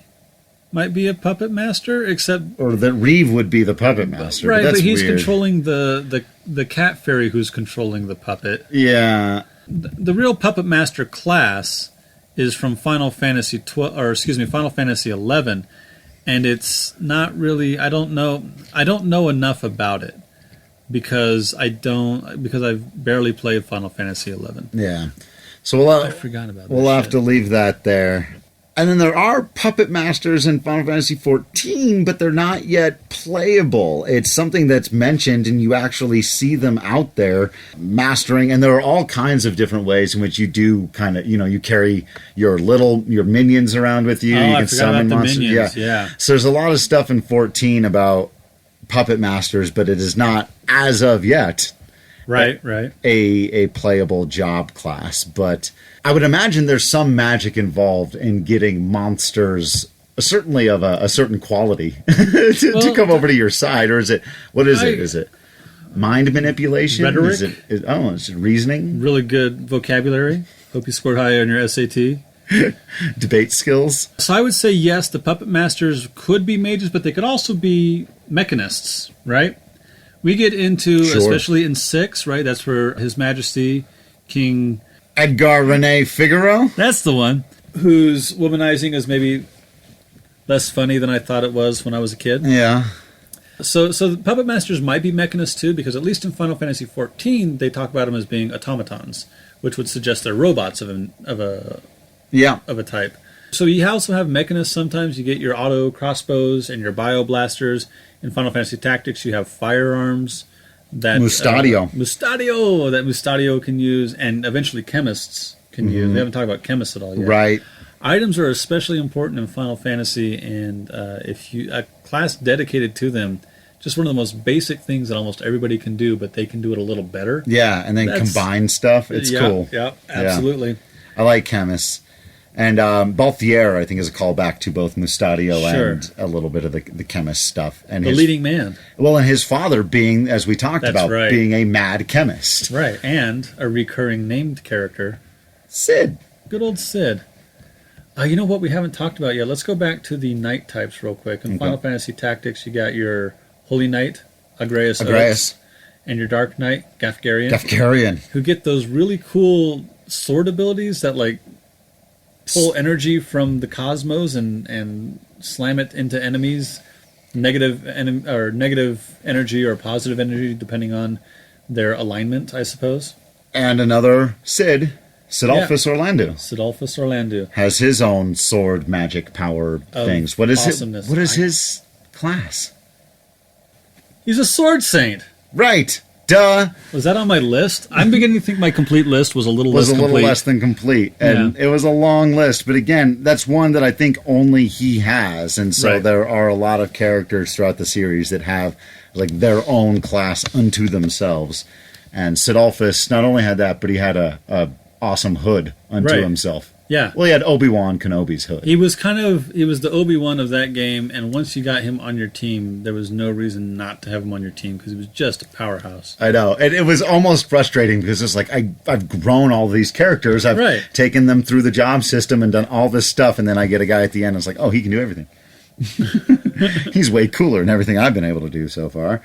might be a puppet master, except... Or that Reeve would be the puppet master. Right, but he's weird. controlling the cat fairy who's controlling the puppet. Yeah. The real puppet master class is from Final Fantasy Final Fantasy XI, and it's not really... I don't know enough about it because I've barely played Final Fantasy XI. Yeah. So I forgot about that. We'll have to leave that there. And then there are puppet masters in Final Fantasy XIV, but they're not yet playable. It's something that's mentioned, and you actually see them out there mastering. And there are all kinds of different ways in which you do kind of, you carry your minions around with you. Oh, you I can forgot summon about the monsters. minions. Yeah. So there's a lot of stuff in 14 about puppet masters, but it is not, as of yet, right, a playable job class. But I would imagine there's some magic involved in getting monsters, certainly of a certain quality, to come over to your side. Or is it, what is it? Is it mind manipulation? Rhetoric? Is it reasoning? Really good vocabulary. Hope you scored high on your SAT. Debate skills? So I would say yes, the puppet masters could be mages, but they could also be mechanists, right? We get into, especially in 6, right? That's where His Majesty, King... Edgar Rene Figaro? That's the one. Whose womanizing is maybe less funny than I thought it was when I was a kid. Yeah. So the puppet masters might be mechanists too, because at least in Final Fantasy XIV, they talk about them as being automatons, which would suggest they're robots of a type. So you also have mechanists sometimes. You get your auto crossbows and your bio blasters. In Final Fantasy Tactics, you have firearms that Mustadio can use, and eventually chemists can use. We haven't talked about chemists at all yet. Right. Items are especially important in Final Fantasy, and if you a class dedicated to them, just one of the most basic things that almost everybody can do, but they can do it a little better. Yeah, and then combine stuff. It's cool. Yeah, absolutely. Yeah. I like chemists. And Balthier, I think, is a callback to both Mustadio and a little bit of the chemist stuff. And the leading man. Well, and his father being, as we talked about, being a mad chemist. Right, and a recurring named character. Cid. Good old Cid. You know what we haven't talked about yet? Let's go back to the knight types real quick. In Final Fantasy Tactics, you got your Holy Knight, Agreus. And your Dark Knight, Gafgarian. Who get those really cool sword abilities that, like, pull energy from the cosmos and slam it into enemies, negative energy or positive energy, depending on their alignment, I suppose. And another Sidolphus Orlandu has his own sword magic power things. What is awesomeness. What is his class? He's a sword saint. Right. Duh. Was that on my list? I'm beginning to think my complete list was a little less than complete. And it was a long list. But again, that's one that I think only he has. And so there are a lot of characters throughout the series that have like their own class unto themselves. And Sidolphus not only had that, but he had a awesome hood unto himself. Yeah. Well, he had Obi-Wan Kenobi's hood. He was the Obi-Wan of that game, and once you got him on your team, there was no reason not to have him on your team because he was just a powerhouse. I know. And it was almost frustrating because it's like, I've grown all these characters. I've taken them through the job system and done all this stuff, and then I get a guy at the end and it's like, oh, he can do everything. He's way cooler than everything I've been able to do so far.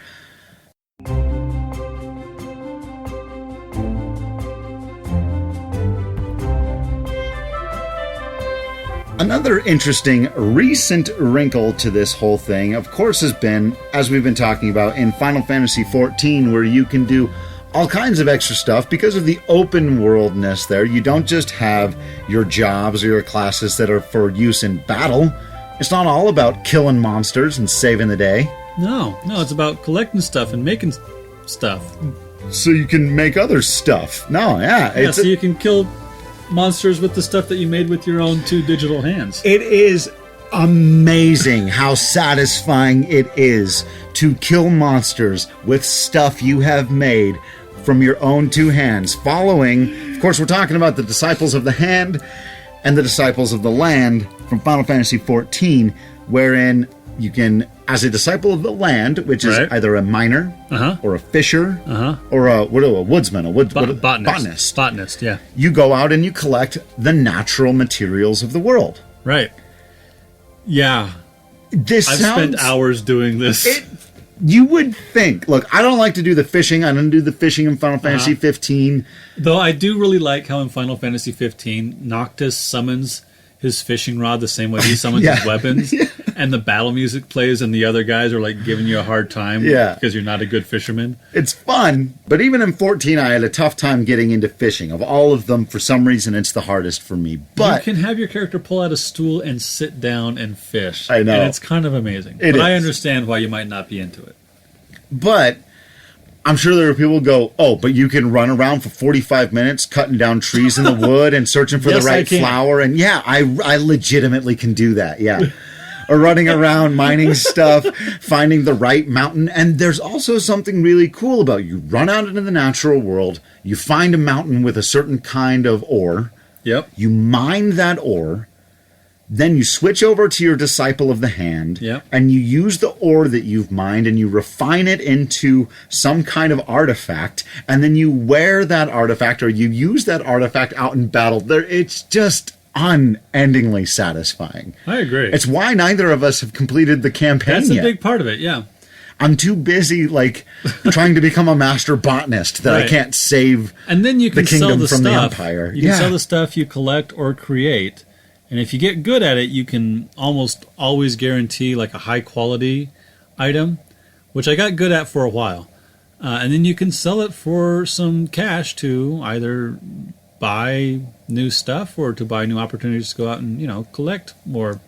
Another interesting recent wrinkle to this whole thing, of course, has been, as we've been talking about, in Final Fantasy XIV, where you can do all kinds of extra stuff because of the open worldness there. You don't just have your jobs or your classes that are for use in battle. It's not all about killing monsters and saving the day. No, it's about collecting stuff and making stuff. So you can make other stuff. So you can kill monsters with the stuff that you made with your own 2 digital hands. It is amazing how satisfying it is to kill monsters with stuff you have made from your own 2 hands. Following, of course, we're talking about the Disciples of the Hand and the Disciples of the Land from Final Fantasy XIV, wherein you can, as a Disciple of the Land, which is either a miner or a fisher or a woodsman, botanist, yeah. You go out and you collect the natural materials of the world. Right. Yeah. I've spent hours doing this. You would think, look, I don't like to do the fishing. I don't do the fishing in Final Fantasy 15. Though I do really like how in Final Fantasy 15, Noctis summons his fishing rod the same way he summons his weapons. And the battle music plays and the other guys are like giving you a hard time because you're not a good fisherman. It's fun. But even in 14, I had a tough time getting into fishing. Of all of them, for some reason, it's the hardest for me. But you can have your character pull out a stool and sit down and fish. I know. And it's kind of amazing. But I understand why you might not be into it. But I'm sure there are people who go, oh, but you can run around for 45 minutes cutting down trees in the wood and searching for the right flower. And I legitimately can do that. Yeah. Or running around mining stuff, finding the right mountain. And there's also something really cool about you run out into the natural world, you find a mountain with a certain kind of ore. Yep. You mine that ore. Then you switch over to your Disciple of the Hand, and you use the ore that you've mined and you refine it into some kind of artifact, and then you wear that artifact or you use that artifact out in battle. It's just unendingly satisfying. I agree. It's why neither of us have completed the campaign yet. That's a big part of it, yeah. I'm too busy, trying to become a master botanist that I can't save and then you can the kingdom sell the from stuff. the Empire. You can sell the stuff you collect or create. And if you get good at it, you can almost always guarantee like a high quality item, which I got good at for a while. And then you can sell it for some cash to either buy new stuff or to buy new opportunities to go out and, collect more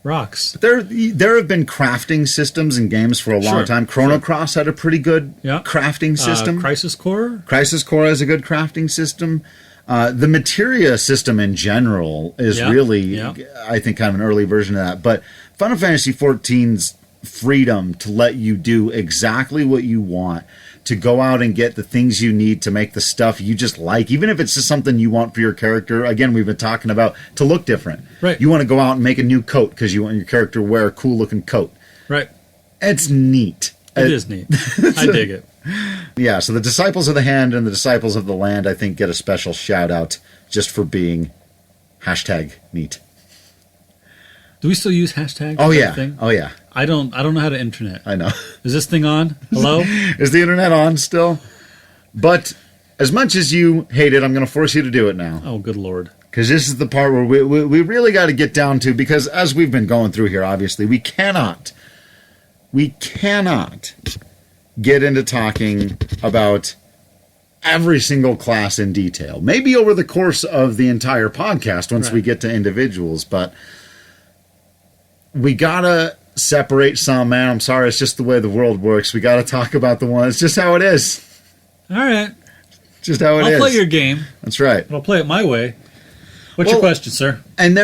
rocks. There have been crafting systems in games for a long time. Chrono Cross had a pretty good crafting system. Crisis Core has a good crafting system. The materia system in general is really, I think, kind of an early version of that. But Final Fantasy XIV's freedom to let you do exactly what you want, to go out and get the things you need to make the stuff you just like, even if it's just something you want for your character. Again, we've been talking about to look different. Right. You want to go out and make a new coat because you want your character to wear a cool-looking coat. Right. It's neat. It is neat. I dig it. Yeah, so the Disciples of the Hand and the Disciples of the Land, I think, get a special shout-out just for being #neat. Do we still use hashtags? Oh, yeah. Oh, yeah. I don't know how to internet. I know. Is this thing on? Hello? Is the internet on still? But as much as you hate it, I'm going to force you to do it now. Oh, good Lord. Because this is the part where we really got to get down to, because as we've been going through here, obviously, we cannot get into talking about every single class in detail. Maybe over the course of the entire podcast once we get to individuals, but we gotta separate some, man. I'm sorry, it's just the way the world works. We gotta talk about the one. It's just how it is. All right. Just how it is. I'll play your game. That's right. I'll play it my way. What's your question, sir? And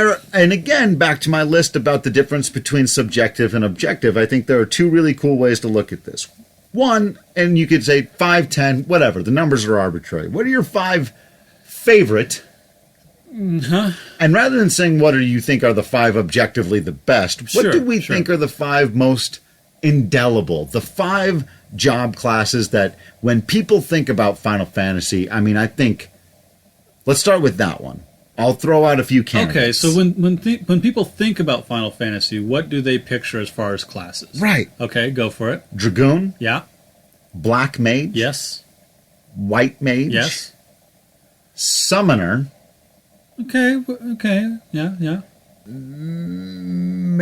again, back to my list about the difference between subjective and objective, I think there are two really cool ways to look at this. One, and you could say 5, 10, whatever. The numbers are arbitrary. What are your 5 favorite? And rather than saying what do you think are the 5 objectively the best, what do we think are the 5 most indelible? The 5 job classes that when people think about Final Fantasy, I mean, I think, let's start with that one. I'll throw out a few candidates. Okay, so when people think about Final Fantasy, what do they picture as far as classes? Right. Okay, go for it. Dragoon. Yeah. Black Mage. Yes. White Mage. Yes. Summoner. Okay, yeah.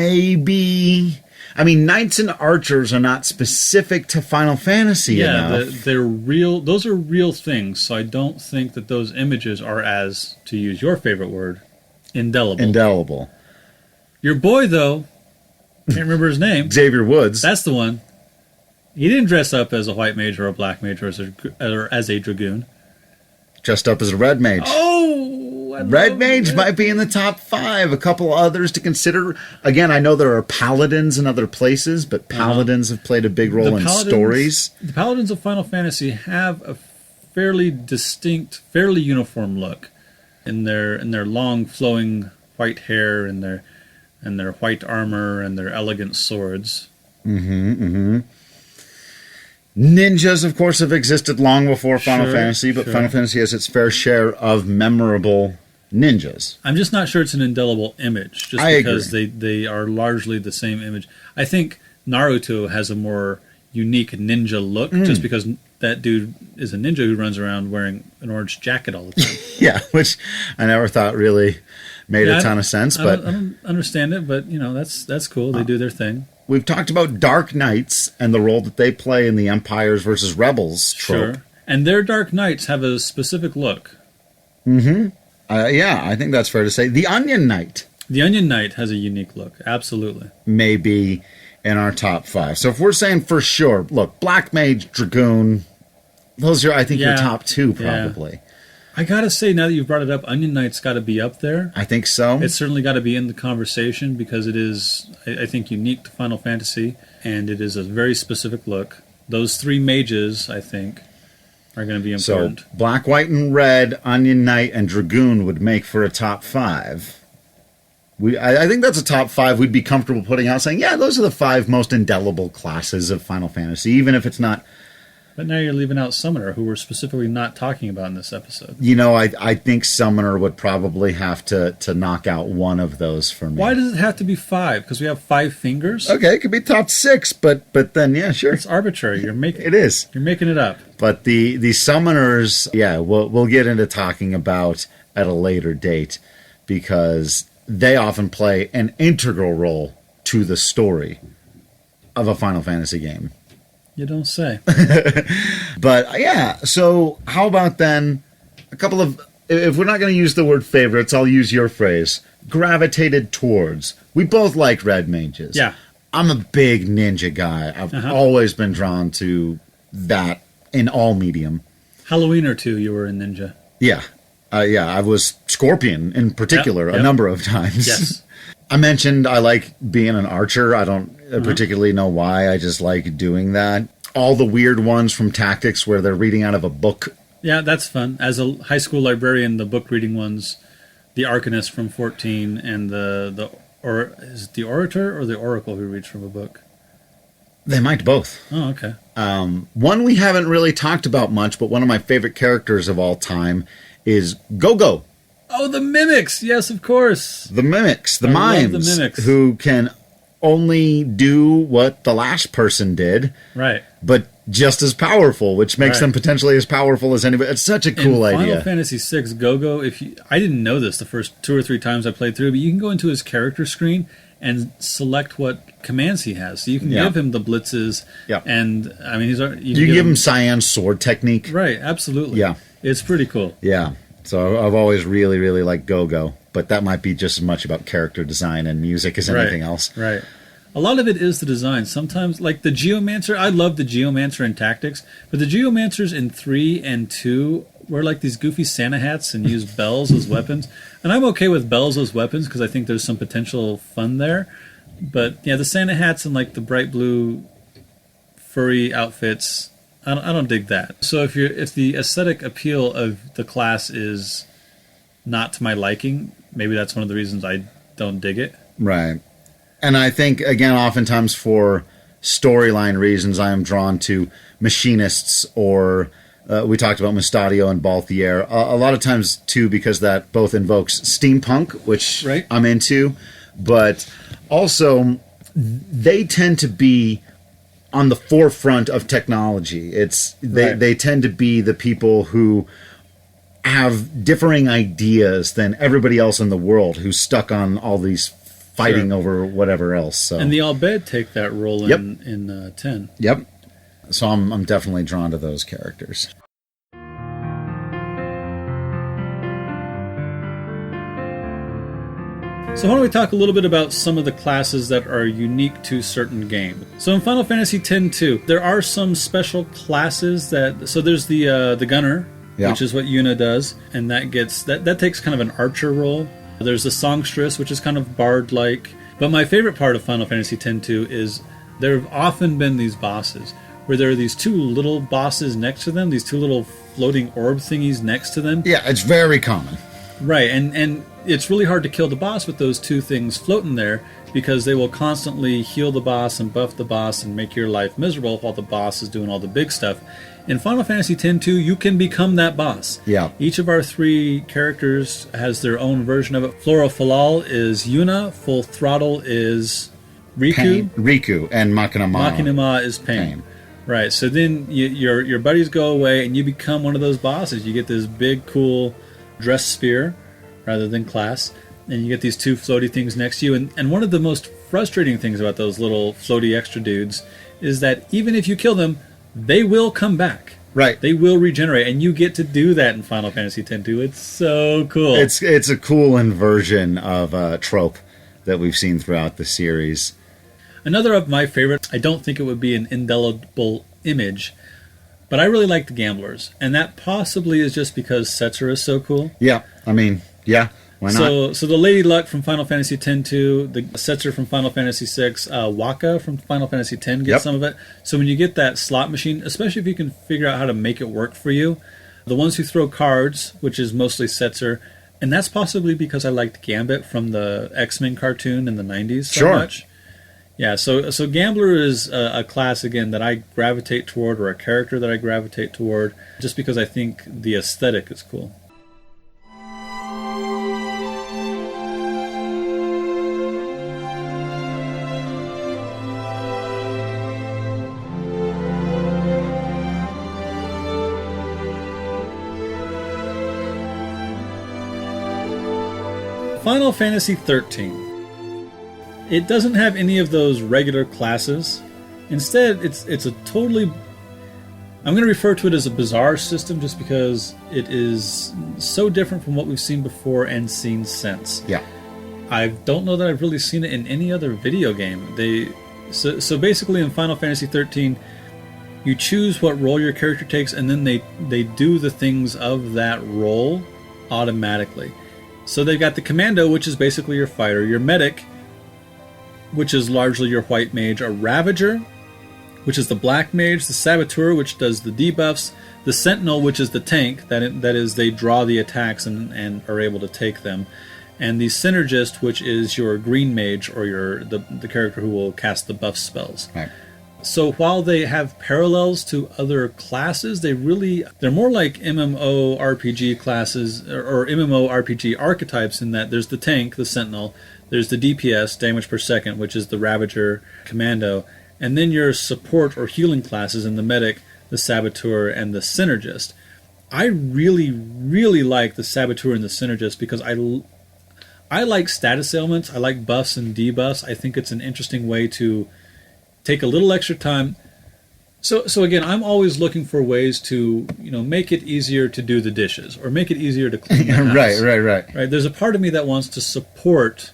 Maybe. I mean, Knights and Archers are not specific to Final Fantasy enough. They're real. Those are real things, so I don't think that those images are as, to use your favorite word, indelible. Indelible. Your boy, though, can't remember his name. Xavier Woods. That's the one. He didn't dress up as a white mage or a black mage or as a dragoon. Dressed up as a red mage. Oh! Red Mage might be in the top 5. A couple others to consider. Again, I know there are paladins in other places, but paladins have played a big role in stories. The paladins of Final Fantasy have a fairly distinct, fairly uniform look in their long, flowing white hair and their white armor and their elegant swords. Ninjas, of course, have existed long before Final Fantasy, but Final Fantasy has its fair share of memorable ninjas. I'm just not sure it's an indelible image, just because they are largely the same image. I think Naruto has a more unique ninja look, just because that dude is a ninja who runs around wearing an orange jacket all the time. Yeah, which I never thought really made a ton of sense. But I don't understand it, but that's cool. They do their thing. We've talked about Dark Knights and the role that they play in the Empires versus Rebels trope. Sure. And their Dark Knights have a specific look. Yeah, I think that's fair to say. The Onion Knight. The Onion Knight has a unique look. Absolutely. Maybe in our top 5. So if we're saying for sure, look, Black Mage, Dragoon, those are, I think, your top 2 probably. Yeah. I gotta say, now that you've brought it up, Onion Knight's got to be up there. I think so. It's certainly got to be in the conversation because it is, I think, unique to Final Fantasy, and it is a very specific look. Those 3 mages, I think, are going to be important. So, Black, White, and Red, Onion Knight, and Dragoon would make for a top 5. I think that's a top 5 we'd be comfortable putting out, saying, yeah, those are the 5 most indelible classes of Final Fantasy, even if it's not... But now you're leaving out Summoner, who we're specifically not talking about in this episode. I think Summoner would probably have to knock out one of those for me. Why does it have to be 5? Because we have 5 fingers? Okay, it could be top 6, but then, yeah, sure. It's arbitrary. It is. You're making it up. But the Summoners, yeah, we'll get into talking about at a later date, because they often play an integral role to the story of a Final Fantasy game. You don't say. But yeah, so how about then a couple of if we're not going to use the word favorites, I'll use your phrase. Gravitated towards. We both like red mages. Yeah. I'm a big ninja guy. I've always been drawn to that in all medium. Halloween or two, you were a ninja. Yeah. I was Scorpion in particular a number of times. Yes. I mentioned I like being an archer. I don't particularly know why. I just like doing that. All the weird ones from Tactics where they're reading out of a book. Yeah, that's fun. As a high school librarian, the book reading ones, the Arcanist from 14 and or is it the Orator or the Oracle who reads from a book? They might both. Oh, okay. One we haven't really talked about much, but one of my favorite characters of all time is Go-Go. Oh, the Mimics! Yes, of course. The Mimics, the I mimes, love the Mimics. who can only do what the last person did, Right. but just as powerful, which makes Right. them potentially as powerful as anybody. It's such a cool In idea. Final Fantasy VI, Go-Go, I didn't know this the first 2 or 3 times I played through, but you can go into his character screen and select what commands he has. So you can give him the blitzes, and I mean, you give him Cyan's sword technique. Right, absolutely. Yeah. It's pretty cool. Yeah. So I've always really, really liked Go-Go, but that might be just as much about character design and music as anything else. Right. A lot of it is the design. Sometimes, like the Geomancer, I love the Geomancer in Tactics, but the Geomancers in 3 and 2 wear like these goofy Santa hats and use bells as weapons. And I'm okay with bells as weapons because I think there's some potential fun there. But yeah, the Santa hats and like the bright blue furry outfits, I don't dig that. So if the aesthetic appeal of the class is not to my liking, maybe that's one of the reasons I don't dig it. Right. And I think, again, oftentimes for storyline reasons, I am drawn to machinists or we talked about Mustadio and Balthier. A lot of times, too, because that both invokes steampunk, which I'm into, but also they tend to be on the forefront of technology. They tend to be the people who have differing ideas than everybody else in the world who's stuck on all these fighting over whatever else. So. And the Albed take that role in 10. Yep. So I'm definitely drawn to those characters. So why don't we talk a little bit about some of the classes that are unique to certain games. So in Final Fantasy X-2, there are some special classes so there's the Gunner, which is what Yuna does, and that takes kind of an archer role. There's the Songstress, which is kind of bard-like. But my favorite part of Final Fantasy X-2 is there have often been these bosses where there are these 2 little bosses next to them, these 2 little floating orb thingies next to them. Yeah, it's very common. Right, and it's really hard to kill the boss with those 2 things floating there because they will constantly heal the boss and buff the boss and make your life miserable while the boss is doing all the big stuff. In Final Fantasy X-2, you can become that boss. Yeah. Each of our 3 characters has their own version of it. Flora Falal is Yuna, Full Throttle is Riku. Riku, and Machina Maw. Machina Maw is Pain. Right, so then your buddies go away and you become one of those bosses. You get this big, cool dress spear rather than class, and you get these 2 floaty things next to you. And one of the most frustrating things about those little floaty extra dudes is that even if you kill them, they will come back. Right. They will regenerate, and you get to do that in Final Fantasy X-2. It's so cool. It's a cool inversion of a trope that we've seen throughout the series. Another of my favorites, I don't think it would be an indelible image, but I really like the Gamblers, and that possibly is just because Setzer is so cool. Yeah, I mean, yeah. Why not? So the Lady Luck from Final Fantasy X-2, the Setzer from Final Fantasy VI, Waka from Final Fantasy X gets some of it. So when you get that slot machine, especially if you can figure out how to make it work for you, the ones who throw cards, which is mostly Setzer, and that's possibly because I liked Gambit from the X-Men cartoon in the 90s so much. Yeah, so Gambler is a class, again, that I gravitate toward, or a character that I gravitate toward, just because I think the aesthetic is cool. Final Fantasy XIII. It doesn't have any of those regular classes. Instead, it's a totally... I'm going to refer to it as a bizarre system just because it is so different from what we've seen before and seen since. Yeah. I don't know that I've really seen it in any other video game. So basically in Final Fantasy XIII, you choose what role your character takes, and then they do the things of that role automatically. So they've got the Commando, which is basically your fighter, your Medic, which is largely your white mage, a Ravager, which is the black mage, the Saboteur, which does the debuffs, the Sentinel, which is the tank, that is they draw the attacks and are able to take them, and the Synergist, which is your green mage, or the character who will cast the buff spells. Right. So while they have parallels to other classes, they're more like MMORPG classes or MMORPG archetypes, in that there's the tank, the Sentinel, there's the DPS, damage per second, which is the Ravager, Commando, and then your support or healing classes in the Medic, the Saboteur, and the Synergist. I really, really like the Saboteur and the Synergist because I like status ailments. I like buffs and debuffs. I think it's an interesting way to take a little extra time. So again, I'm always looking for ways to, make it easier to do the dishes or make it easier to clean the house. Right. There's a part of me that wants to support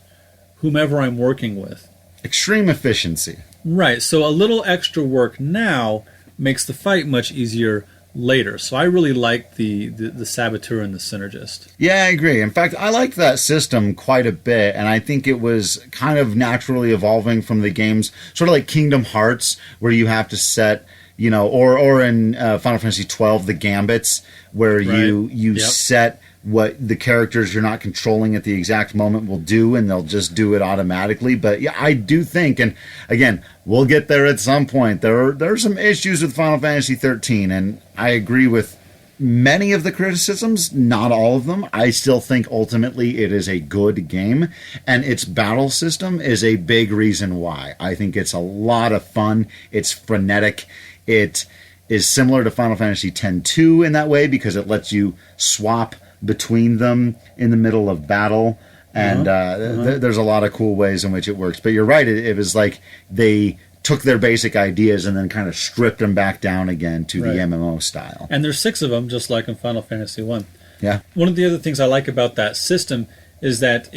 whomever I'm working with. Extreme efficiency. Right. So a little extra work now makes the fight much easier later. So I really like the Saboteur and the Synergist. Yeah, I agree. In fact, I liked that system quite a bit, and I think it was kind of naturally evolving from the games, sort of like Kingdom Hearts, where you have to set, or in Final Fantasy XII, the gambits, where you set what the characters you're not controlling at the exact moment will do, and they'll just do it automatically. But yeah, I do think, and again, we'll get there at some point, there are some issues with Final Fantasy XIII, and I agree with many of the criticisms, not all of them. I still think ultimately it is a good game, and its battle system is a big reason why. I think it's a lot of fun. It's frenetic. It is similar to Final Fantasy X-2 in that way, because it lets you swap between them in the middle of battle, and there's a lot of cool ways in which it works. But you're right, it was like they took their basic ideas and then kind of stripped them back down again to the MMO style. And there's 6 of them, just like in Final Fantasy I. Yeah. One of the other things I like about that system is that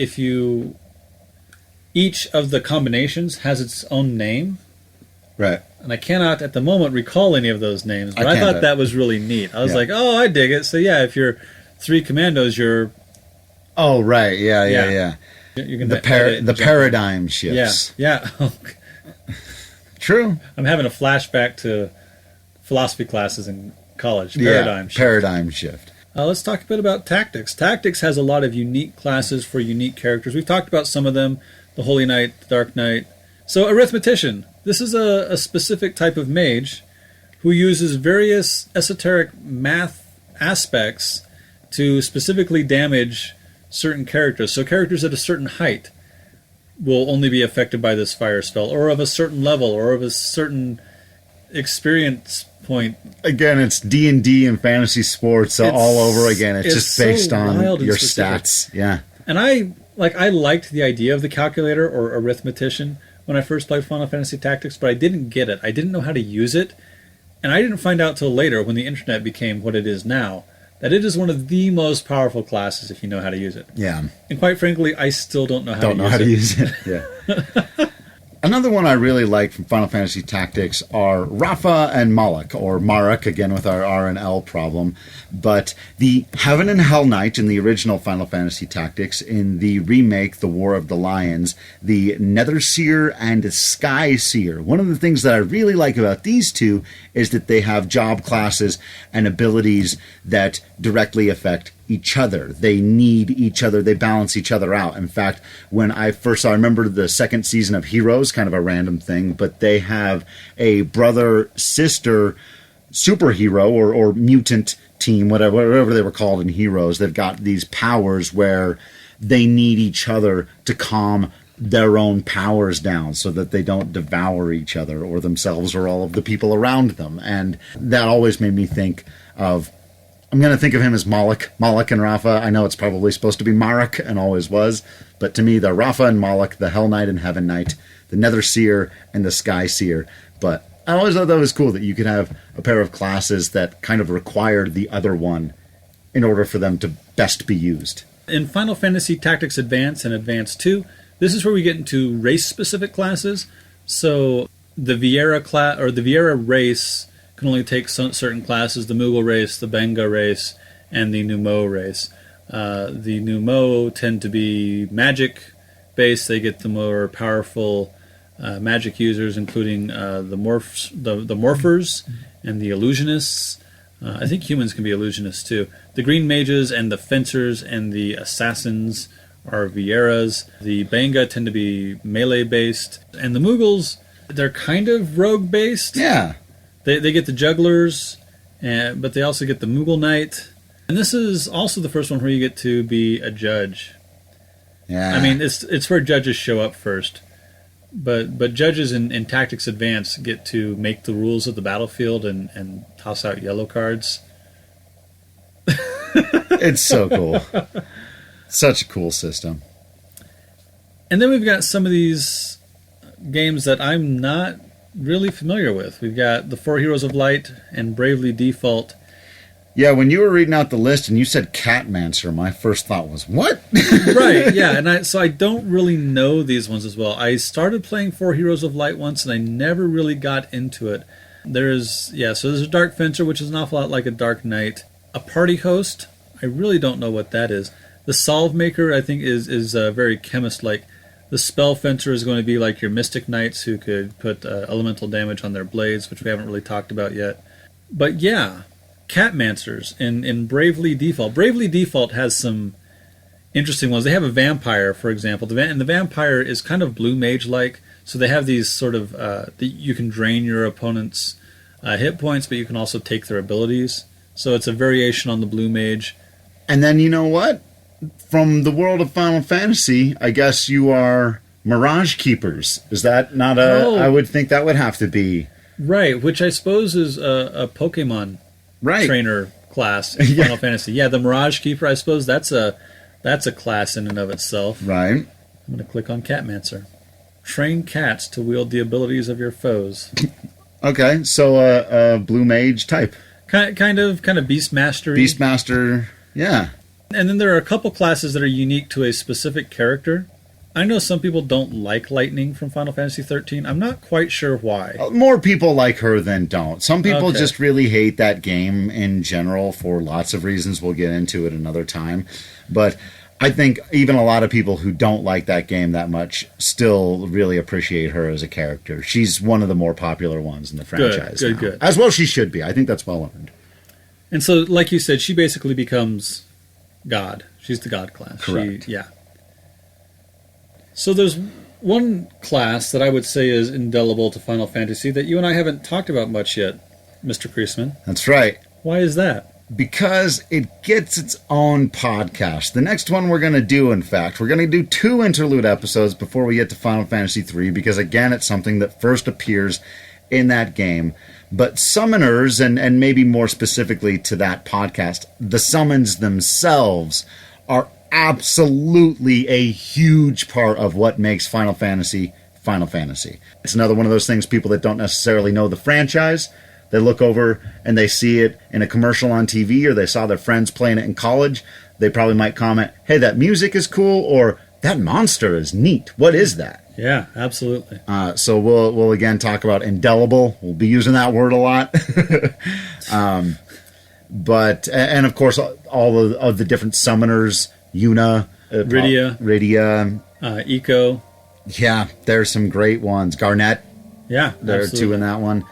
each of the combinations has its own name. Right. And I cannot at the moment recall any of those names, but I thought that was really neat. I was like, oh, I dig it. So yeah, if you're 3 commandos, you're... Oh, right. Yeah. You're the paradigm shifts. Yeah. True. I'm having a flashback to philosophy classes in college. Paradigm shift. Let's talk a bit about Tactics. Tactics has a lot of unique classes for unique characters. We've talked about some of them, the Holy Knight, the Dark Knight. So, Arithmetician. This is a specific type of mage who uses various esoteric math aspects to specifically damage certain characters. So characters at a certain height will only be affected by this fire spell, or of a certain level, or of a certain experience point. Again, it's D&D and fantasy sports all over again. It's just based on your stats. Yeah. And I liked the idea of the calculator or arithmetician when I first played Final Fantasy Tactics, but I didn't get it. I didn't know how to use it, and I didn't find out till later, when the internet became what it is now, that it is one of the most powerful classes if you know how to use it. Yeah. And quite frankly, I still don't know how to use it. Yeah. Another one I really like from Final Fantasy Tactics are Rafa and Malak, or Marek, again with our R and L problem. But the Heaven and Hell Knight in the original Final Fantasy Tactics, in the remake, The War of the Lions, the Netherseer and Sky Seer. One of the things that I really like about these two is that they have job classes and abilities that directly affect each other. They need each other. They balance each other out. In fact, when I first saw, I remember the second season of Heroes, kind of a random thing, but they have a brother-sister superhero or mutant team, whatever they were called in Heroes. They've got these powers where they need each other to calm their own powers down so that they don't devour each other or themselves or all of the people around them. And that always made me think of, I'm going to think of him as Malak and Rafa. I know it's probably supposed to be Marek and always was, but to me, the Rafa and Malak, the Hell Knight and Heaven Knight, the Nether Seer and the Sky Seer. But I always thought that was cool that you could have a pair of classes that kind of required the other one in order for them to best be used. In Final Fantasy Tactics Advance and Advance 2, this is where we get into race-specific classes. So the Viera class or the Viera race can only take certain classes: the Moogle race, the Benga race, and the Numo race. The Numo tend to be magic-based. They get the more powerful magic users, including the morphers and the illusionists. I think humans can be illusionists too. The green mages and the fencers and the assassins are Vieras. The Benga tend to be melee-based. And the Moogles, they're kind of rogue-based. Yeah. They get the jugglers, but they also get the Moogle Knight. And this is also the first one where you get to be a judge. Yeah. I mean, it's where judges show up first. But judges in Tactics Advance get to make the rules of the battlefield and toss out yellow cards. It's so cool. Such a cool system. And then we've got some of these games that I'm not really familiar with. We've got the Four Heroes of Light and Bravely Default. Yeah, when you were reading out the list and you said Catmancer, my first thought was, what? Right, yeah, and so I don't really know these ones as well. I started playing Four Heroes of Light once, and I never really got into it. So there's a Dark Fencer, which is an awful lot like a Dark Knight. A Party Host, I really don't know what that is. The Solve Maker, I think, is very chemist-like. The Spell Fencer is going to be like your Mystic Knights, who could put elemental damage on their blades, which we haven't really talked about yet. But yeah, Catmancers in Bravely Default. Bravely Default has some interesting ones. They have a vampire, for example, and the vampire is kind of Blue Mage-like. So they have these sort of you can drain your opponent's hit points, but you can also take their abilities. So it's a variation on the Blue Mage. And then you know what? From the world of Final Fantasy, I guess you are Mirage Keepers. Is that not I would think that would have to be. Right, which I suppose is a Pokemon trainer class in Final Fantasy. Yeah, the Mirage Keeper, I suppose that's a class in and of itself. Right. I'm going to click on Catmancer. Train cats to wield the abilities of your foes. Okay, so Blue Mage type. Kind of Beastmastery. Beastmaster, yeah. And then there are a couple classes that are unique to a specific character. I know some people don't like Lightning from Final Fantasy XIII. I'm not quite sure why. More people like her than don't. Some people just really hate that game in general for lots of reasons. We'll get into it another time. But I think even a lot of people who don't like that game that much still really appreciate her as a character. She's one of the more popular ones in the franchise. Good. As well she should be. I think that's well earned. And so, like you said, she basically becomes God. She's the God class. Correct. So there's one class that I would say is indelible to Final Fantasy that you and I haven't talked about much yet, Mr. Kreisman. That's right. Why is that? Because it gets its own podcast. The next one we're going to do, in fact, we're going to do 2 interlude episodes before we get to Final Fantasy III, because, again, it's something that first appears in that game. But summoners, and maybe more specifically to that podcast, the summons themselves are absolutely a huge part of what makes Final Fantasy Final Fantasy. It's another one of those things, people that don't necessarily know the franchise, they look over and they see it in a commercial on TV, or they saw their friends playing it in college. They probably might comment, hey, that music is cool, or that monster is neat. What is that? Yeah, absolutely. So we'll again talk about indelible. We'll be using that word a lot. But of course, all of the different summoners, Yuna, Rydia, Eco. Yeah, there's some great ones. Garnet. Yeah, there are 2 in that one.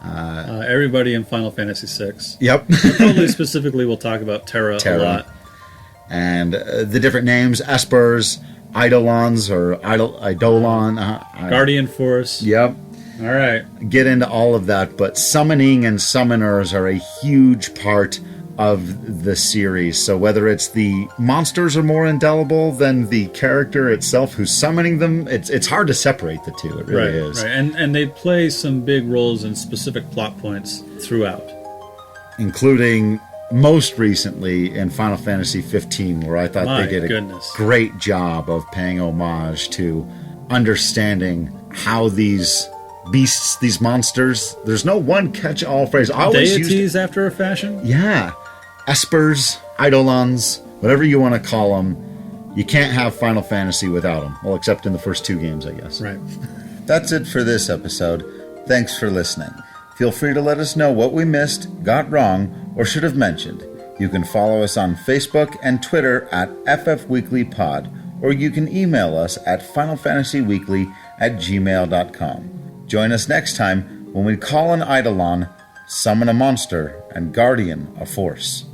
Everybody in Final Fantasy VI. Yep. Probably specifically we'll talk about Terra a lot. And the different names, Espers, Eidolons, or Eidolon. Guardian Force. Yep. All right. Get into all of that, but summoning and summoners are a huge part of the series. So whether it's the monsters are more indelible than the character itself who's summoning them, it's hard to separate the two. It really is. Right. And they play some big roles in specific plot points throughout. Including most recently in Final Fantasy XV, where I thought they did a great job of paying homage to understanding how these beasts, these monsters. There's no one catch-all phrase. I always Deities after a fashion? Yeah. Espers, Eidolons, whatever you want to call them. You can't have Final Fantasy without them. Well, except in the first 2 games, I guess. Right. That's it for this episode. Thanks for listening. Feel free to let us know what we missed, got wrong, or should have mentioned. You can follow us on Facebook and Twitter at FFWeeklyPod, or you can email us at finalfantasyweekly@gmail.com. Join us next time when we call an Eidolon, summon a monster, and guardian a force.